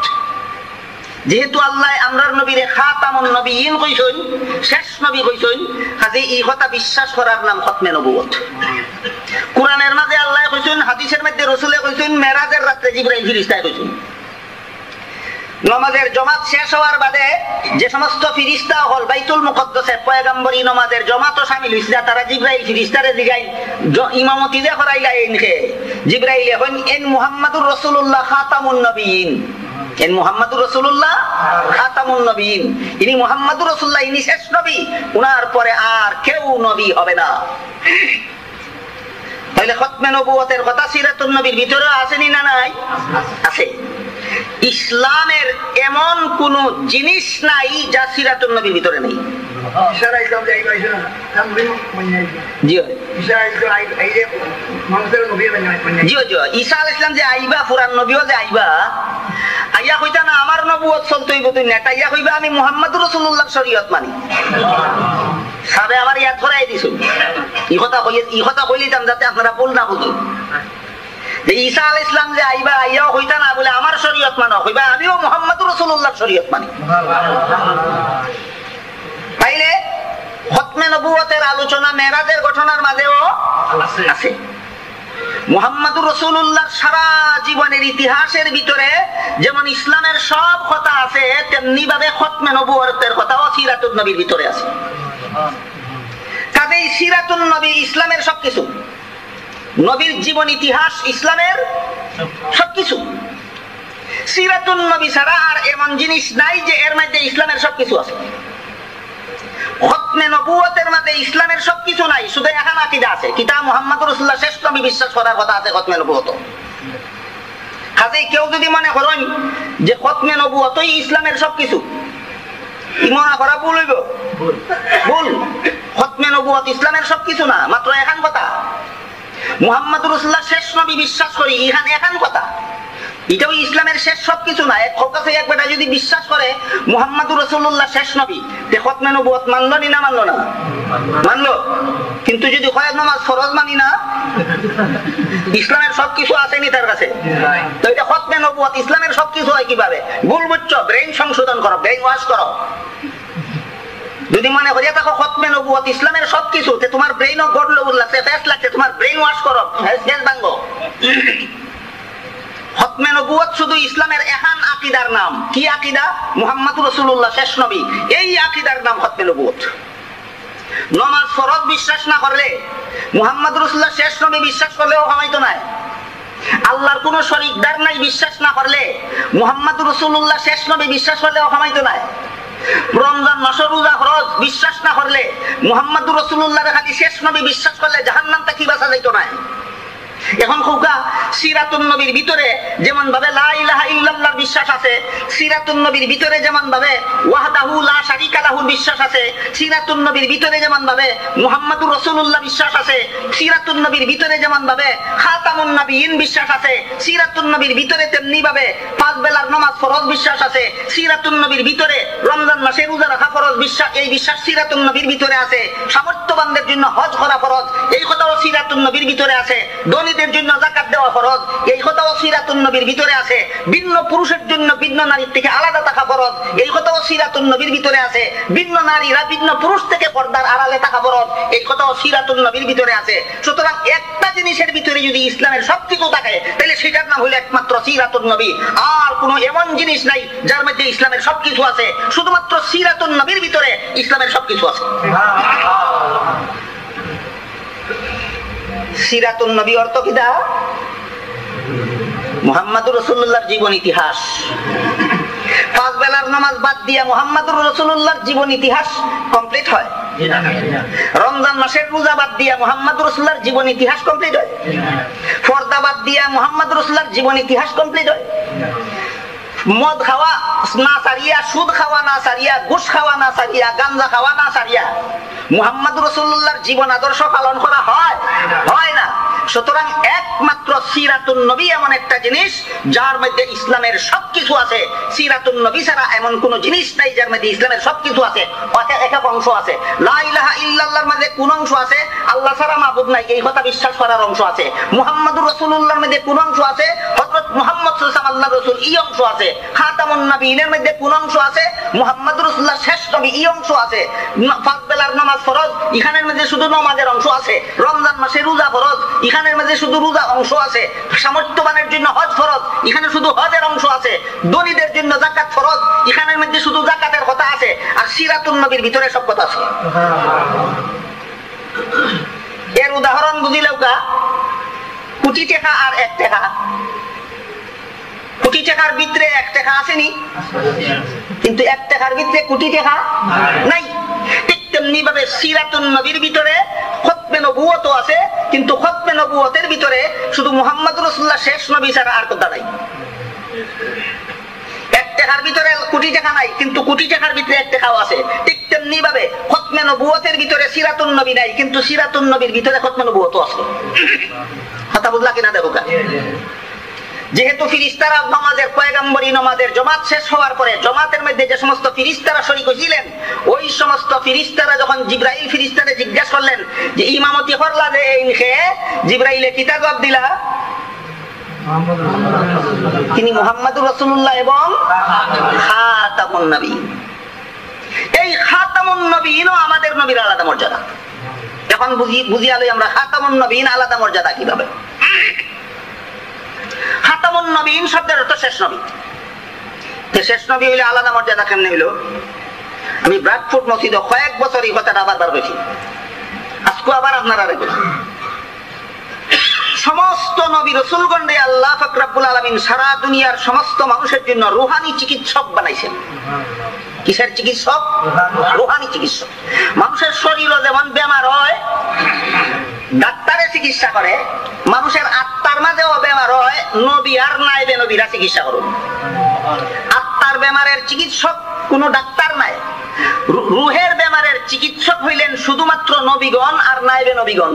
যেহেতু আল্লাহ আমরার নবীরে খাতামুন নবিয়্যিন কইছেন, শেষ নবী কইছেন, কাজে এই কথা বিশ্বাস করার নাম খতমে নবুয়ত। কোরআনের মাঝে আল্লাহ কইছেন, হাদিসের মধ্যে রাসূলে কইছেন, মেরাজের রাতে জিবরাইল ফেরেশতা কইছেন। নামাজের জামাত শেষ হওয়ার বাদে যে সমস্ত ফেরেশতা হল বাইতুল মুকদ্দাসে পয়গম্বরী নামাজের জামাতও শামিল হইছে, তারা জিবরাইল ফেরেশতারে জিগাই ইমামতি দে করাইলা ইনকে। জিবরাইল হন এন মুহাম্মাদুর রাসূলুল্লাহ খাতামুন নবিয়্যিন, এন মুহাম্মাদুর রাসূলুল্লাহ খাতামুন নবিয়্যিন। ইনি মুহাম্মাদুর রাসূলুল্লাহ, ইনি শেষ নবী, উনার পরে আর কেউ নবী হবে না। তাহলে খতমে নবুয়তের কথা সিরাতুন নবীর ভিতরে আছে নি না নাই? আছে। ইসলামের এমন কোন জিনিস নাই যা সিরাতুন নবীর ভিতরে নেই। ঈসা আলাইহিস সালাম যে আইবা, পুরান নবীও যে আইবা, আইয়া কইতা না আমার নবুয়ত চলতে হইব তুই না, আইয়া কইবা আমি মুহাম্মাদুর রাসূলুল্লাহর শরীয়ত মানি। সাবে আমার ইয়াদ করাই দিছো। ই কথা কইলিতাম যাতে আপনারা ভুল না বুঝুন। ঈসা আলাইহিস সালাম যে আইবা, আইয়াও কইতা না বলে আমার শরীয়ত মানো, কইবা আমিও মুহাম্মাদুর রাসূলুল্লাহর শরীয়ত মানি। তাইলে খতমে নবুয়তের আলোচনা মেরাজের ঘটনার মাঝেও আছে। মুহাম্মাদুর রাসূলুল্লাহর সারা জীবনের ইতিহাসের ভিতরে যেমন ইসলামের সব কথা আছে, তেমনি ভাবে খতমে নবুয়তের কথাও সিরাতুন নবীর ভিতরে আছে। কাজেই সিরাতুন নবী ইসলামের সবকিছু, নবীর জীবন ইতিহাস ইসলামের সবকিছু। সিরাতুন নবী ছাড়া আর এমন জিনিস নাই যে এর মধ্যে ইসলামের সবকিছু আছে। খতমে নবুয়তের মধ্যে ইসলামের সবকিছু নাই, শুধু এখন আকীদা আছে। কিতাব মুহাম্মাদুর রাসূলুল্লাহ শেষ নবী বিশ্বাস করার কথা আছে খতমে নবুয়ত। কাজেই কেউ যদি মনে করেন যে খতমে নবুয়তই ইসলামের সবকিছু, মনে করা ভুল হইব, ভুল। খতমে নবুয়ত ইসলামের সবকিছু না, মাত্র এখন কথা। মুহাম্মাদুর রাসূলুল্লাহ শেষ নবী বিশ্বাস করি, ইহান এখন কথা। এটাও ইসলামের শেষ সবকিছু না। এক কাছে এক বেটা যদি বিশ্বাস করে মুহাম্মাদুর রাসূলুল্লাহ শেষ নবী, তে খতমে নবুয়ত মানলো নি না মানলো না? মানলো। কিন্তু যদি কয় নামাজ ফরজ মানি না, ইসলামের সবকিছু আসেনি তার কাছে, তো এটা খতমে নবুয়ত ইসলামের সবকিছু হয় কিভাবে? ভুল বুঝছো, ব্রেইন সংশোধন করো, ব্রেইন ওয়াশ করো। যদি মনে করিয়া দেখো খতমে নবুয়ত ইসলামের সবকিছু, তে তোমার ব্রেইনও গড়লো উল্লাসে ফেস লাগছে, তোমার ব্রেইন ওয়াশ করো, ফেস ভাঙো। খতমে নবুয়ত শুধু ইসলামের এহান আকীদার নাম। কি আকীদা? মুহাম্মাদুর রাসূলুল্লাহ শেষ নবী, এই আকীদার নাম খতমে নবুয়ত। নামাজ ফরজ বিশ্বাস না করলে, মুহাম্মাদুর রাসূলুল্লাহ শেষ নবী বিশ্বাস করলেও হয়তো নাই। আল্লাহর কোন শরীকদার নাই বিশ্বাস না করলে, মুহাম্মাদুর রাসূলুল্লাহ শেষ নবী বিশ্বাস করলেও হয়তো নাই। রমজান মাস রোজা ফরজ বিশ্বাস না করলে, মুহাম্মাদুর রাসূলুল্লাহর খালি শেষ নবী বিশ্বাস করলে জাহান্নাম থেকে বাঁচা যাইতো না। এখন খোকা সিরাতুন নবীর ভিতরে যেমন ভাবে লা ইলাহা ইল্লাল্লাহর বিশ্বাস আছে, সিরাতুন নবীর ভিতরে যেমন ভাবে ওয়াহদাহু লা শারীকা লাহুর বিশ্বাস আছে, সিরাতুন নবীর ভিতরে যেমন ভাবে মুহাম্মাদুর রাসূলুল্লাহ বিশ্বাস আছে, সিরাতুন নবীর ভিতরে যেমন ভাবে খাতামুন নবিয়্যিন বিশ্বাস আছে, সিরাতুন নবীর ভিতরে তেমনি ভাবে পাঁচ বেলার নামাজ ফরজ বিশ্বাস আছে, সিরাতুন নবীর ভিতরে রমজান মাসে রোজা রাখা ফরজ বিশ্বাস, এই বিশ্বাস সিরাতুন নবীর ভিতরে আছে। সামর্থ্যবানদের জন্য হজ করা ফরজ, এই কথাও সিরাতুন নবীর ভিতরে আছে। ধনীদের জন্য যাকাত দেওয়া ফরজ, এই কথাও সিরাতুন নবীর ভিতরে আছে। ভিন্ন পুরুষের জন্য ভিন্ন নারীর থেকে আলাদা থাকা ফরজ, এই কথাও সিরাতুন নবীর ভিতরে আছে। ভিন্ন নারীরা ভিন্ন পুরুষ থেকে পর্দার আড়ালে থাকা ফরজ, এই কথাও সিরাতুন নবীর ভিতরে আছে। সুতরাং একটা জিনিসের ভিতরে যদি ইসলামের সবকিছু থাকে, তাহলে সেটার নাম হলো একমাত্র সিরাতুন নবী। আর কোন এমন জিনিস নাই যার মধ্যে ইসলামের সবকিছু আছে, শুধুমাত্র সিরাতুন নবীর ভিতরে ইসলামের সবকিছু আছে। সিরাতুন নবী অর্থ কি? দা মুহাম্মাদুর রাসূলুল্লাহর জীবন ইতিহাস। পাঁচ বেলার নামাজ বাদ দিয়া মুহাম্মদুর রাসূলুল্লাহর জীবন ইতিহাস কমপ্লিট হয়? রমজান মাসের রোজা বাদ দিয়া মুহাম্মদুর রাসূলুল্লাহর জীবন ইতিহাস কমপ্লিট হয়? পর্দা বাদ দিয়া মুহাম্মদুর রাসূলুল্লাহর জীবন ইতিহাস কমপ্লিট হয়? মদ খাওয়া না সারিয়া, সুদ খাওয়া না সারিয়া, ঘুষ খাওয়া না সারিয়া, গাঞ্জা খাওয়া না সারিয়া মুহাম্মদুর রাসূলুল্লাহর জীবন আদর্শ পালন করা হয়? হয় না। সুতরাং একমাত্র সিরাতুন নবী এমন একটা জিনিস যার মধ্যে ইসলামের সবকিছু আছে। সিরাতুন নবী ছাড়া এমন কোন জিনিস নাই যার মধ্যে ইসলামের সবকিছু আছে। এক এক অংশ আছে। লা ইলাহা ইল্লাল্লাহর মধ্যে কোন অংশ আছে? আল্লাহ ছাড়া মাবুদ নাই এই কথা বিশ্বাস করার অংশ আছে। মুহাম্মদুর রাসূলুল্লাহর মধ্যে কোন অংশ আছে? হযরত মুহাম্মদ সাল্লাল্লাহু আলাইহি ওয়াসাল্লাম আল্লাহর রাসূল এই অংশ আছে। খাতামুন নবীনের মধ্যে কোন অংশ আছে? মুহাম্মদুর রাসূলুল্লাহ শেষ নবী এই অংশ আছে। পাঁচ বেলার নামাজ ফরজ, এখানের মধ্যে শুধু নামাজের অংশ আছে। রমজান মাসে রোজা ফরজ, এখানের মধ্যে শুধু রোজা অংশ আছে। সামর্থ্যবানের জন্য হজ ফরজ, এখানে শুধু হজের অংশ আছে। ধনীদের জন্য যাকাত ফরজ, এখানের মধ্যে শুধু যাকাতের কথা আছে। আর সিরাতুন নবীর ভিতরে সব কথা আছে। এর উদাহরণ বুঝিলেও কা কোটি টাকা আর এক টাকা, কোটি টাকার ভিতরে এক টাকা আসেনি, কিন্তু এক টাকার ভিতরে কোটি টাকা নাই। ঠিক তেমনি ভাবে সিরাতুন নবীর ভিতরে খতমে নবুয়ত আছে, কিন্তু খতমে নবুয়তের ভিতরে শুধু মুহাম্মদুর রাসূলুল্লাহ শেষ নবী ছাড়া আর কথা নাই। এক টাকার ভিতরে কোটি টাকা নাই, কিন্তু কোটি টাকার ভিতরে এক টাকাও আছে। ঠিক তেমনি ভাবে খতমে নবুয়তের ভিতরে সিরাতুন নবী নাই, কিন্তু সিরাতুন নবীর ভিতরে খতমে নবুয়ত আছে। কথা বুঝলা কিনা দেখো? যেহেতু ফিরিস্তারা নামাজের পয়গম্বরী নামাজের জামাত শেষ হওয়ার পরে জামাতের মধ্যে যে সমস্ত ফিরিস্তারা শরীক হয়েছিলেন, ওই সমস্ত ফিরিস্তারা যখন জিবরাইল ফিরিস্তারে জিজ্ঞাসা করলেন যে ইমামতি করলা যে ইনকে, জিবরাইলে কি জবাব দিলা? তিনি মুহাম্মদুর রাসূলুল্লাহ এবং খাতামুন নবী। এই খাতামুন নবীন আমাদের নবীর আলাদা মর্যাদা। এখন বুঝিয়া লই আমরা খাতামুন নবীন আলাদা মর্যাদা কিভাবে। খাতামুন নবীন শব্দের অর্থ শেষ নবী। শেষ নবী হইলে আলাদা মর্যাদা কেমনে হইল? আমি ব্রাডফোর্ড মসজিদে কয়েক বছর এই কথাটা বারবার বলছি, আজকে আবার আপনারা রেখেছি। সমস্ত নবী রাসূলগণকে আল্লাহ পাক রব্বুল আলামিন সারা দুনিয়ার সমস্ত মানুষের জন্য রূহানি চিকিৎসক বানাইছেন। কিসের চিকিৎসক? রূহানি চিকিৎসক। মানুষের শরীরও যেমন বেমার হয় ডাক্তারে চিকিৎসা করে, মানুষের আত্মার মাঝেও বেমার হয় নবী আর নাইবে নবীরা চিকিৎসা করুন। আত্মার বেমারের চিকিৎসক কোন ডাক্তার নাই। রুহের বেমারের চিকিৎসক হইলেন শুধুমাত্র নবীগণ আর নাইবে নবীগণ।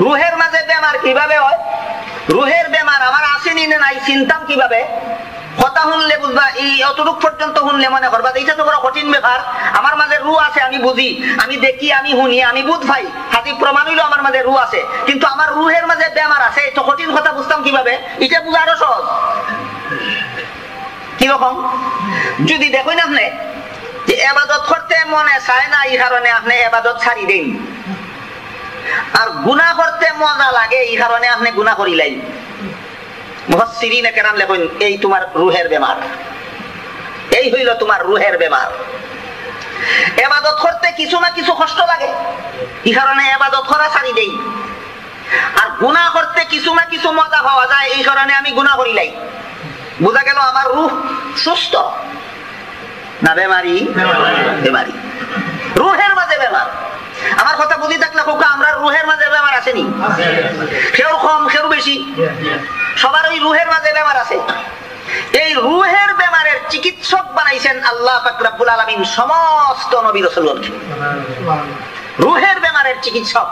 রুহের মাঝে বেমার কিভাবে হয়? রুহের বেমার আমার আসেনি না নাই চিন্তাম কিভাবে? কথা শুনলে বুঝবা, এই অতটুক পর্যন্ত শুনলে মনে করবা এইটা তো বড় কঠিন ব্যাপার। আমার মাঝে রু আছে, আমি বুঝি, আমি দেখি, আমি শুনি, আমি বুঝ ভাই, হাতি প্রমাণ হইলো আমার মাঝে রু আছে, কিন্তু আমার রুহের মাঝে বেমার আছে, এই তো কঠিন কথা বুঝতাম কিভাবে? এটা বুঝা আরো সহজ। কিরকম? যদি দেখুন আপনি যে ইবাদত করতে মনে চায় না, এই কারণে আপনি ইবাদত ছাড়ি দেন, আর গুনাহ করতে মজা লাগে এই কারণে আপনি গুনাহ করিলেন। মুফাসসিরিনে কেরাম লেখেন এই তোমার রুহের বেমার, এই হইল তোমার রুহের বেমার। ইবাদত করতে কিছু না কিছু কষ্ট লাগে, এই কারণে ইবাদত করা ছাড়ি দেই, আর গুনাহ করতে কিছু না কিছু মজা পাওয়া যায়, এই কারণে আমি গুনাহ করিলাই। বোঝা গেল আমার রূহ সুস্থ না বেমারি? বেমারি, রুহের মাঝে বেমার। আমার কথা বুঝি থাকলে খোকা, আমরা রুহের মাঝে বেমার আসেনি, কেউ কম কেউ বেশি, সবার ওই রুহের মাঝে বেমার আছে। এই রুহের বেমারের চিকিৎসক বানাইছেন আল্লাহ পাক রব্বুল আলামিন সমস্ত নবী রাসূলগণকে, রুহের বেমারের চিকিৎসক।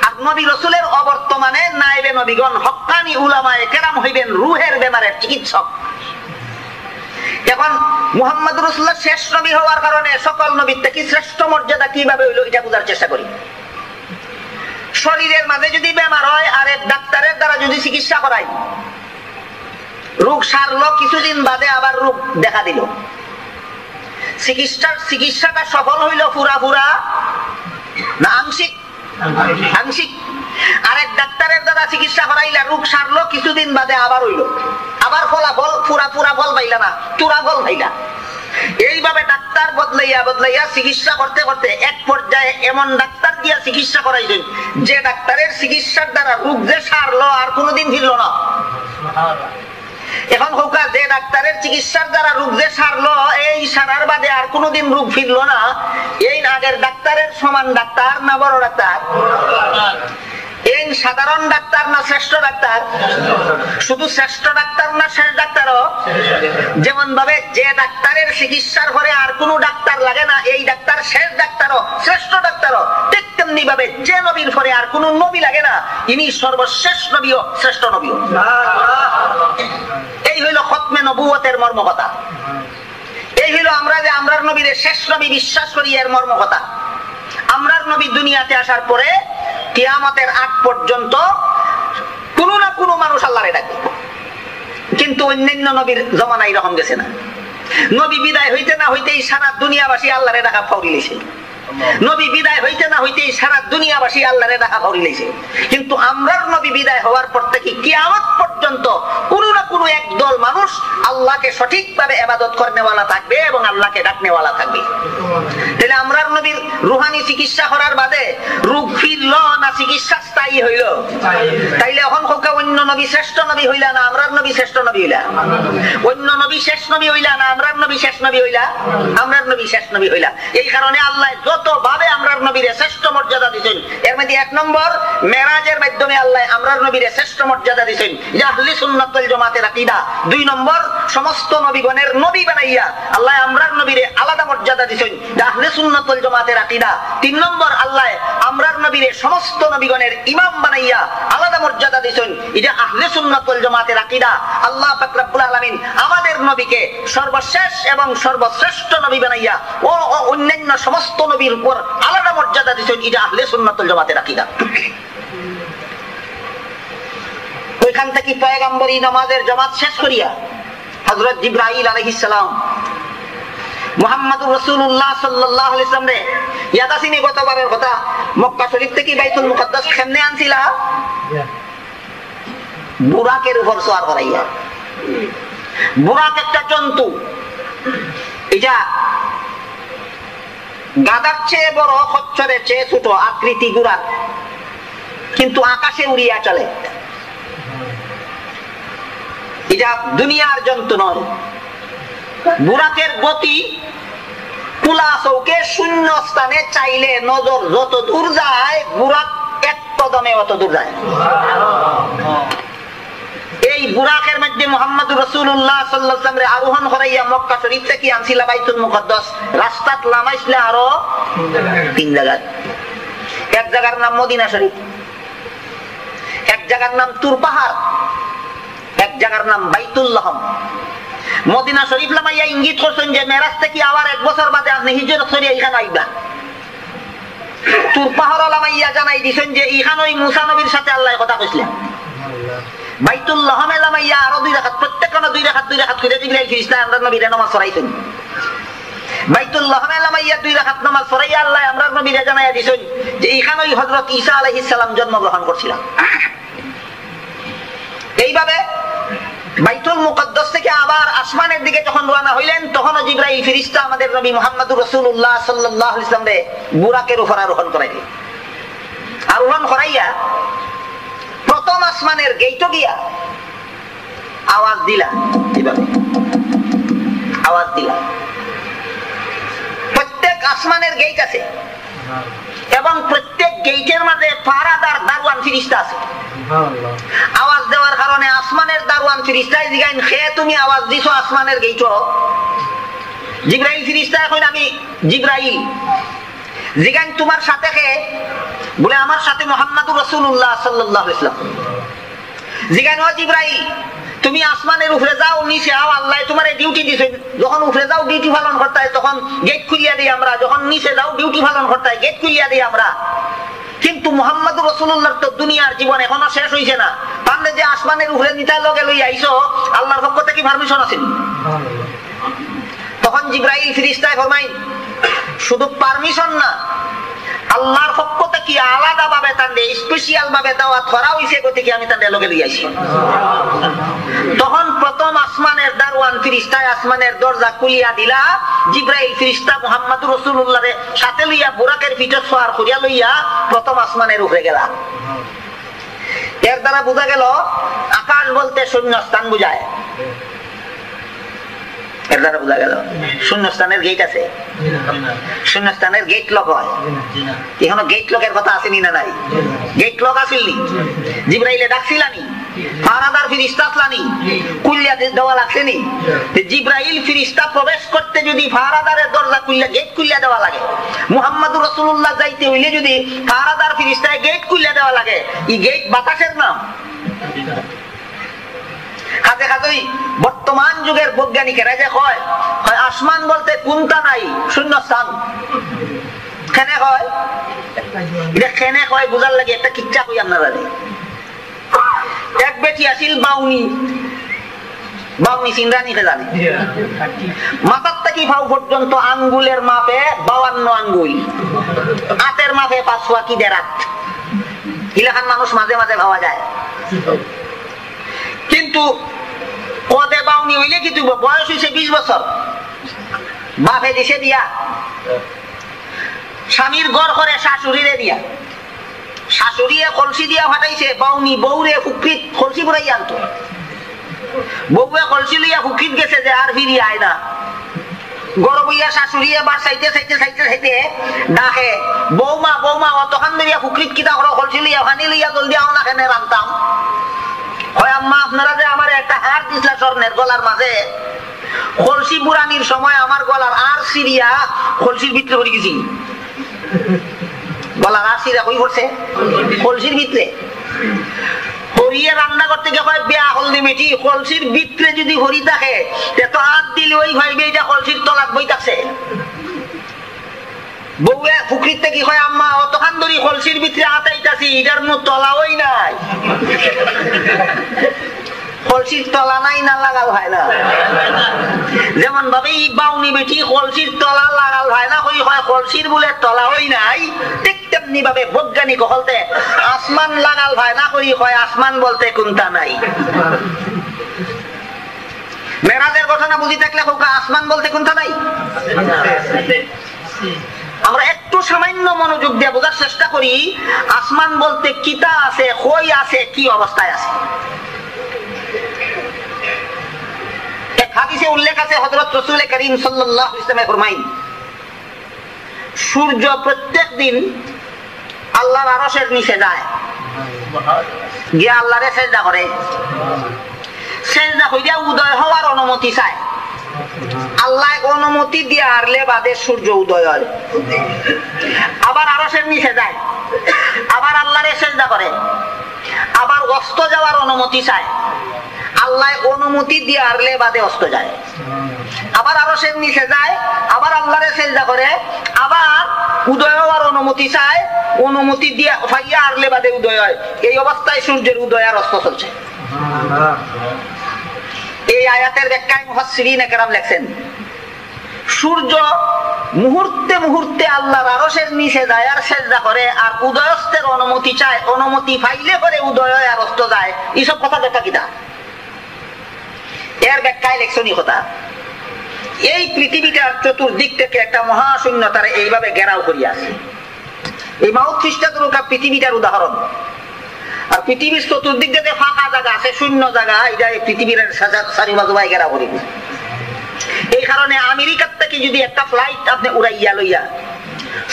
আর নবী রাসূলের অবর্তমানে নায়েবে নবীগণ হক্কানি উলামায়ে কেরাম হইবেন রুহের বেমারের চিকিৎসক। এখন মুহাম্মদ রাসূলুল্লাহ শেষ নবী হওয়ার কারণে সকল নবীর থেকে শ্রেষ্ঠ মর্যাদা কিভাবে হইল এটা বোঝার চেষ্টা করি। শরীরের মাঝে যদি বেমার হয় আর এক ডাক্তারের দ্বারা যদি চিকিৎসা করাই, রোগ সারলো, কিছুদিন বাদে আবার রোগ দেখা দিল, চিকিৎসাটা সফল হইল পুরা না আংশিক? আংশিক। আরেক ডাক্তারের দ্বারা চিকিৎসা করাইলা, রোগ সারলো, কিছুদিন বাদে আবার হইল, আবার ফলাফল পুরা ফল পাইলা না, চূড়া ফল পাইলা। এইভাবে ডাক্তার বদলাইয়া চিকিৎসা করতে করতে এক পর্যায়ে এমন ডাক্তার দিয়া চিকিৎসা করাইছেন যে ডাক্তারের চিকিৎসার দ্বারা রোগ যে সারলো আর কোনোদিন ফিরল না। এখন হোকা যে ডাক্তারের চিকিৎসার দ্বারা রোগ যে সারলো, এই সারার বাদে আর কোনোদিন রোগ ফিরলো না, এই আগের ডাক্তারের সমান ডাক্তার না বড় ডাক্তার? এই সাধারণ ডাক্তার না শ্রেষ্ঠ ডাক্তার? শুধু শ্রেষ্ঠ ডাক্তার না শেষ ডাক্তারও? যেমন ভাবে যে ডাক্তারের চিকিৎসার পরে আর কোনো ডাক্তার লাগে না, এই ডাক্তার শেষ ডাক্তারও শ্রেষ্ঠ ডাক্তারও, ঠিক তেমনি ভাবে যে নবীর পরে আর কোনো নবী লাগে না, ইনি সর্বশেষ নবীও শ্রেষ্ঠ নবীও। এই হইল খতমে নবুয়তের মর্মকথা। এই হইল আমরা যে আমরার নবীর শেষ নবী বিশ্বাস করি এর মর্মকথা। আমরার নবী দুনিয়াতে আসার পরে কিয়ামতের আগ পর্যন্ত কোন না কোন মানুষ আল্লাহরে ডাকবে, কিন্তু অন্যান্য নবীর জমানা এরকম গেছে না। নবী বিদায় হইতে না হইতেই সারা দুনিয়াবাসী আল্লাহরে ডাকা ফাউরি লইছে। নবী বিদায় হইতে না হইতেই সারা দুনিয়াবাসী আল্লাহরে ডাকা ফাউরি লইছে। কিন্তু আমরার নবী বিদায় হওয়ার পর থেকে কিয়ামত পর্যন্ত কোন না কোন একদল মানুষ আল্লাহকে সঠিকভাবে ইবাদত করনেওয়ালা থাকবে এবং আল্লাহকে ডাকনেওয়ালা থাকবে। তাহলে আমরার নবীর রুহানি চিকিৎসা করার বাদে রোগ ফিরল না চিকিৎসা স্থায়ী হইল? তাইলে এখন হোকা অন্য নবী শ্রেষ্ঠ নবী হইলা না আমরার নবী শ্রেষ্ঠ নবী হইলা? অন্য নবী শেষ নবী হইলা না আমরার নবী শেষ নবী হইলা? আমরার নবী শেষ নবী হইলা। এই কারণে আল্লাহ যত ভাবে আমরার নবীরে শ্রেষ্ঠ মর্যাদা দিয়েছেন, এর মধ্যে এক নম্বর মেরাজের মাধ্যমে আল্লাহ আমরার নবীরে শ্রেষ্ঠ মর্যাদা দিয়েছেন, আহলে সুন্নাত ওয়াল জামাতের আকীদা। দুই নম্বর সমস্ত নবীগণের নবী বানাইয়া আল্লাহ আমরার নবীরে আলাদা মর্যাদা দিয়েছেন, আহলে সুন্নাত ওয়াল জামাতের আকীদা। তিন নম্বর আল্লাহ আমরার নবীরে সমস্ত নবীগণের ইমাম বানাইয়া আলাদা মর্যাদা দিয়েছেন, এটা আহলে সুন্নাত ওয়াল জামাতের আকীদা। আল্লাহ পাক রব্বুল আলামিন আমাদের নবীকে সর্বশেষ এবং সর্বশ্রেষ্ঠ নবী বানাইয়া ও অন্যান্য সমস্ত নবীর উপর আলাদা মর্যাদা দিয়েছেন, এটা আহলে সুন্নাত ওয়াল জামাতের আকীদা। ওইখান থেকে পয়গম্বরী নামাজের জামাত শেষ করিয়া হযরত জিবরাইল আলাইহিস সালাম মুহাম্মদুর রাসূলুল্লাহ সাল্লাল্লাহু আলাইহি ওয়াসাল্লাম রে ইয়াদ আসিনি গতবারের কথা, মক্কা শরীফ থেকে বাইতুল মুকাদ্দাস কেমনে আনছিলা? বুরাকের উপর সওয়ার করাইয়া। বুরাক একটা জন্তু, এটা গাধার চেয়ে বড়, খচ্চরের চেয়ে ছোট আকৃতি বুরাক, কিন্তু আকাশে উড়িয়া চলে। এটা দুনিয়ার জন্তু নয়। বুরাকের গতি কুলা চৌকে শূন্য স্থানে চাইলে নজর যত দূর যায়, বুরাক এক কদমে অত দূর যায়। এই বুরাকের মধ্যে মুহাম্মদুর রাসূলুল্লাহ সাল্লাল্লাহু আলাইহি ওয়াসাল্লাম আরোহণ করাইয়া মক্কা শরীফ থেকে আনছিলা বাইতুল মুকাদ্দাস। রাস্তাত লামাইছিলা আরো তিন জায়গা। এক জায়গার নাম মদিনা শরীফ, এক জায়গার নাম তুর পাহাড়, এক জায়গার নাম বাইতুল্লাহ। মদিনা শরীফ লামাইয়া ইঙ্গিত করছেন যে মেরাজ থেকে আবার এক বছর বাদে আপনি হিজরত করে এখানে আইবা। তুর পাহাড় লামাইয়া জানাই দিছেন যে এখানে ওই মুসা নবীর সাথে আল্লাহ কথা কইছিলেন। বাইতুল্লাহ লামাইয়া আরো দুই রাকাত, প্রত্যেকটা দুই রাকাত করে জিবরাইল ফেরেশতা আমরার নবীরে নামাজ পড়াইছেন। বাইতুল্লাহ লামাইয়া দুই রাকাত নামাজ পড়াইয়া আল্লাহ আমরার নবীরে জানাইয়া দিছেন যে এখানে ওই হযরত ঈসা আলাইহিস সালাম জন্মগ্রহণ করছিলেন। এইভাবে বাইতুল মুকাদ্দাস থেকে আবার আসমানের দিকে যখন রওনা হইলেন, তখন জিবরাইল ফেরেশতা আমাদের নবী মুহাম্মদুর রাসূলুল্লাহ সাল্লাল্লাহু আলাইহি ওয়াসাল্লাম রে বুরাকের উপর আরোহণ করাইলেন। আরোহণ করাইয়া প্রথম আসমানের গেটে গিয়া আওয়াজ দিলা। কিভাবে আওয়াজ দিলা? প্রত্যেক আসমানের গেট আছে এবং প্রত্যেক গেটের মাঝে পাহারাদার দারওয়ান ফেরেশতা আছে। আওয়াজ দেওয়ার কারণে আসমানের দারওয়ান ফেরেশতায় জিগাইন, হে তুমি আওয়াজ দিছো আসমানের গেটে? জিবরাইল ফেরেশতা এখন আমি জিবরাইল। জিগাইন তোমার সাথে কে? বলে আমার সাথে মুহাম্মদুর রাসূলুল্লাহ সাল্লাল্লাহু আলাইহি ওয়াসাল্লাম। জিগাইন ও জিবরাইল, তুমি আসমানের উপরে যাও, নিচে আও, আল্লাহ তোমার ডিউটি দিয়েছেন। যখন উপরে যাও ডিউটি পালন করতে হয় তখন গেট খুলিয়া দিই আমরা, যখন নিচে যাও ডিউটি পালন করতে হয় গেট খুলিয়া দিই আমরা। কিন্তু মুহাম্মদুর রাসূলুল্লাহ তো দুনিয়ার জীবন এখনো শেষ হইছে না, পারলে যে আসমানের উপরে নিতাই লগে লই আইছো, আল্লাহর পক্ষ থেকে পারমিশন আছে। তখন জিবরাইল ফেরেশতা ফরমায়, শুধু পারমিশন না, আল্লাহর পক্ষ থেকে আলাদা ভাবে তান্ডে স্পেশাল ভাবে দাওয়াত করা হইছে, গতিকে আমি তান্ডে লগে লই আইছি। তখন প্রথম আসমানের দারওয়ান ফেরেশতা আসমানের দরজা খুলিয়া দিলা। জিবরাইল ফেরেশতা মুহাম্মদুর রাসূলুল্লাহর সাথে লইয়া বুরাকের পিঠে সওয়ার করিয়া লইয়া প্রথম আসমানের উপরে গেলা। এর দ্বারা বোঝা গেল আকাশ বলতে শূন্য স্থান বুঝায়। এর দ্বারা বোঝা গেল শূন্যস্থানের গেট আছে, শূন্যস্থানের গেট লক হয়। এখনো গেট লকের কথা আসেনি না নাই? গেট লক আসেনি, জিব্রাইলে ডাকছিলানি, ফারাদার ফিরিস্তা আসলানি, কুল্লিয়া দেওয়া লাগছেনি। জিব্রাইল ফিরিস্তা প্রবেশ করতে যদি ফারাদারের দরজা খুললে গেট খুললে দেওয়া লাগে, মুহাম্মদুর রাসূলুল্লাহ যাইতে হইলে যদি ফারাদার ফিরিস্তায় গেট খুললে দেওয়া লাগে, এই গেট বাতাসের নাম। কাজে কাজেই বর্তমান যুগের বৈজ্ঞানিকেরা যে হয় আসমান বলতে কোনটা নাই, শূন্যস্থান। কেন হয় এটা, কেন হয় বুঝার লাগে একটা কিচ্ছা কই আপনারা। এক বেটি আসিল বাউনি, বাউনি সিংরানিকে জানে, মাথার থেকে ভাও পর্যন্ত আঙ্গুলের মাপে 52 আঙ্গুল, হাতের মাপে 5 কি দেরাত। ইলাখান মানুষ মাঝে মাঝে ভাবা যায়, কিন্তু কদে বাউনি হইলে কি তুই বয়স হয়েছে 20 বছর, বাপে দিছে দিয়া, স্বামীর ঘর করে শাশুড়িরে দিয়া, শাশুড়িয়ে কলসি দিয়া ফাটাইছে, বাউনি বউরে ফুকরিত কলসি পুরাই আনতো, বউয়ে কলসি লইয়া ফুকরিত গেছে যে আর ফিরিয়ে আয় না। গরব হইয়া শাশুড়িয়ে বার চাইতে চাইতে চাইতে চাইতে ডাকে, বৌমা বৌমা অতখান ধরিয়া ফুকরিত কিতা করো, কলসি লইয়া পানি লইয়া জলদি আও না, কেন রান্তাম। হয় আম্মা আপনারা যে আমার একটা হার দিছিলা স্বর্ণের গলার মাঝে, কলসি বুড়ানির সময় আমার গলার আর সিরিয়া কলসির ভিতরে পড়ে গেছি। গলার আর সিরিয়া কই পড়ছে? কলসির ভিতরে। হরিয়ে রান্না করতে গিয়ে হয় বেয়া হলদি মেটি, কলসির ভিতরে যদি হরি থাকে তো হাত দিলে ওই ভাইবে এটা কলসির তলাক বই থাকছে। বউয়ে ফুকরিতে কি হয়, আম্মা অতখান ধরি কলসির ভিতরে আতাইতাছি, এটার নো তলা ওই নাই, কলসির তলা নাই না লাগাল হয় না। যেমন ভাবে এই বাউনি বেটি কলসির তলা লাগাল হয় না, কই হয় কলসির বলে তলা ওই নাই, ঠিক তেমনি ভাবে বৈজ্ঞানিক হলতে আসমান লাগাল হয় না, কই হয় আসমান বলতে কোনটা নাই। মেরাজের ঘটনা বুঝি থাকলে আসমান বলতে কোনটা নাই। আমরা একটু সামান্য মনোযোগ দিয়ে বোঝার চেষ্টা করি আসমান বলতে কিতা আছে, কই আছে, কি অবস্থায় আছে। এক হাদিসে উল্লেখ আছে, হযরত রাসূল করিম সাল্লাল্লাহু আলাইহি ওয়াসাল্লাম ফরমাইন, সূর্য প্রত্যেক দিন আল্লাহর আরশের নিচে যায়, গিয়ে আল্লাহরে সিজদা করে, সিজদা হইয়া উদয় হওয়ার অনুমতি চায়। আল্লাহ অনুমতি দিয়ে আরলে বাদে সূর্য উদয় হয়। আবার আরশের নিচে যায়, আবার আল্লাহরে সিজদা করে, আবার অস্ত যাওয়ার অনুমতি চায়। আল্লাহ অনুমতি দিয়ে আরলে বাদে অস্ত যায়। আবার আরশের নিচে যায়, আবার আল্লাহরে সিজদা করে, আবার উদয় হওয়ার অনুমতি চায়, অনুমতি দিয়ে ফাইয়া আরলে বাদে উদয় হয়। এই অবস্থায় সূর্যের উদয় আর অস্ত চলছে। এই আয়াতের ব্যাখ্যায় মুফাসসিরিনে কেরাম লেখেন, সূর্য মুহূর্তে মুহূর্তে আল্লাহর আরশের নিচে যায় আর সিজদা করে, আর উদয়স্তের অনুমতি চায়, অনুমতি পাইলে পরে উদয় হয় আর অস্ত যায়। এইসব কথা ব্যাখ্যা কিতা? এর ব্যাখ্যায় লেখছনি কথা, এই পৃথিবীটার চতুর্দিক থেকে একটা মহাশূন্যতার এইভাবে ঘেরাও করিয়া আছে। এই মাউথ খ্রিস্টান পৃথিবীটার উদাহরণ। আর পৃথিবীর চতুর্দিক যে ফাঁকা জায়গা আছে, শূন্য জায়গা, এটা পৃথিবীর চারিবাজুবাই ঘেরা করি। এই কারণে আমেরিকার থেকে যদি একটা ফ্লাইট আপনি উড়াইয়া লইয়া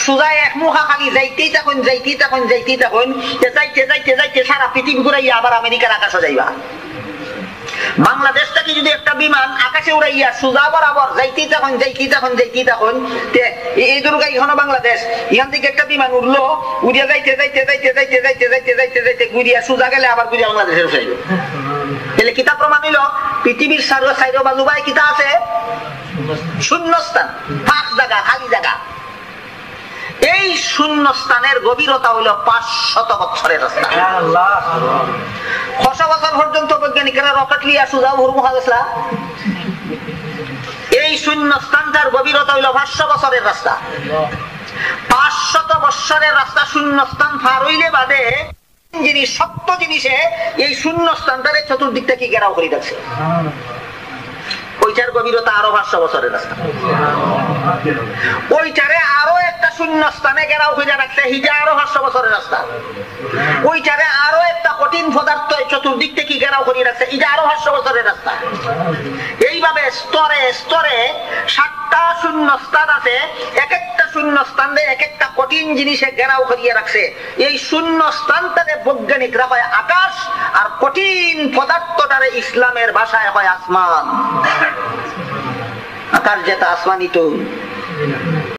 সোজা এক মুখা খালি যাইতেই থাকুন যাইতেই থাকুন যাইতেই থাকুন, যাইতে যাইতে যাইতে সারা পৃথিবী ঘুরাইয়া আবার আমেরিকার আকাশে যাইবা। বাংলাদেশ থেকে যদি একটা বিমান আকাশে উড়াইয়া সোজা বরাবর যাইতেই থাকুন যাইতেই থাকুন যাইতেই থাকুন, এই দুর্গা এখানে বাংলাদেশ, এখান থেকে একটা বিমান উঠলো, উড়িয়া যাইতে যাইতে যাইতে যাইতে যাইতে যাইতে যাইতে যাইতে ঘুরিয়া সোজা গেলে আবার ঘুরিয়া বাংলাদেশে উঠাইল। তাহলে কিতা প্রমাণ হইল? পৃথিবীর চাইরো বাজু বাই কিতা আছে? শূন্যস্থান, ফাঁক জায়গা, খালি জায়গা। এই শূন্যস্থানের গভীরতা হইল 500 বছরের রাস্তা। 600 বছর পর্যন্ত বৈজ্ঞানিকরা রকেট লিয়া সোজা হুরমুখা গেছলা। এই শূন্যস্থানটার গভীরতা হইল 500 বছরের রাস্তা। 500 বছরের রাস্তা শূন্যস্থান পার হইলে বাদে জিনিস, সত্য জিনিসে এই শূন্যস্থানটারে চতুর্দিক থেকে ঘেরাও করে রাখছে। ওইটার গভীরতা আরো 500 বছরের রাস্তা। ওইটারে আরো একটা শূন্য স্থানে ঘেরাও করে রাখছে, হিজা আরো 500 বছরের রাস্তা। ওইটারে আরো একটা কঠিন পদার্থ চতুর্দিক থেকে ঘেরাও করে রাখছে, এটা আরো 500 বছরের রাস্তা। এইভাবে স্তরে স্তরে 7টা শূন্য স্থান আছে, এক একটা শূন্য স্থানে এক একটা কঠিন জিনিসে ঘেরাও করিয়ে রাখছে। এই শূন্য স্থানটারে বৈজ্ঞানিকরা হয় আকাশ, আর কঠিন পদার্থটারে ইসলামের ভাষায় হয় আসমান। আকাশ যেটা আসমানি তো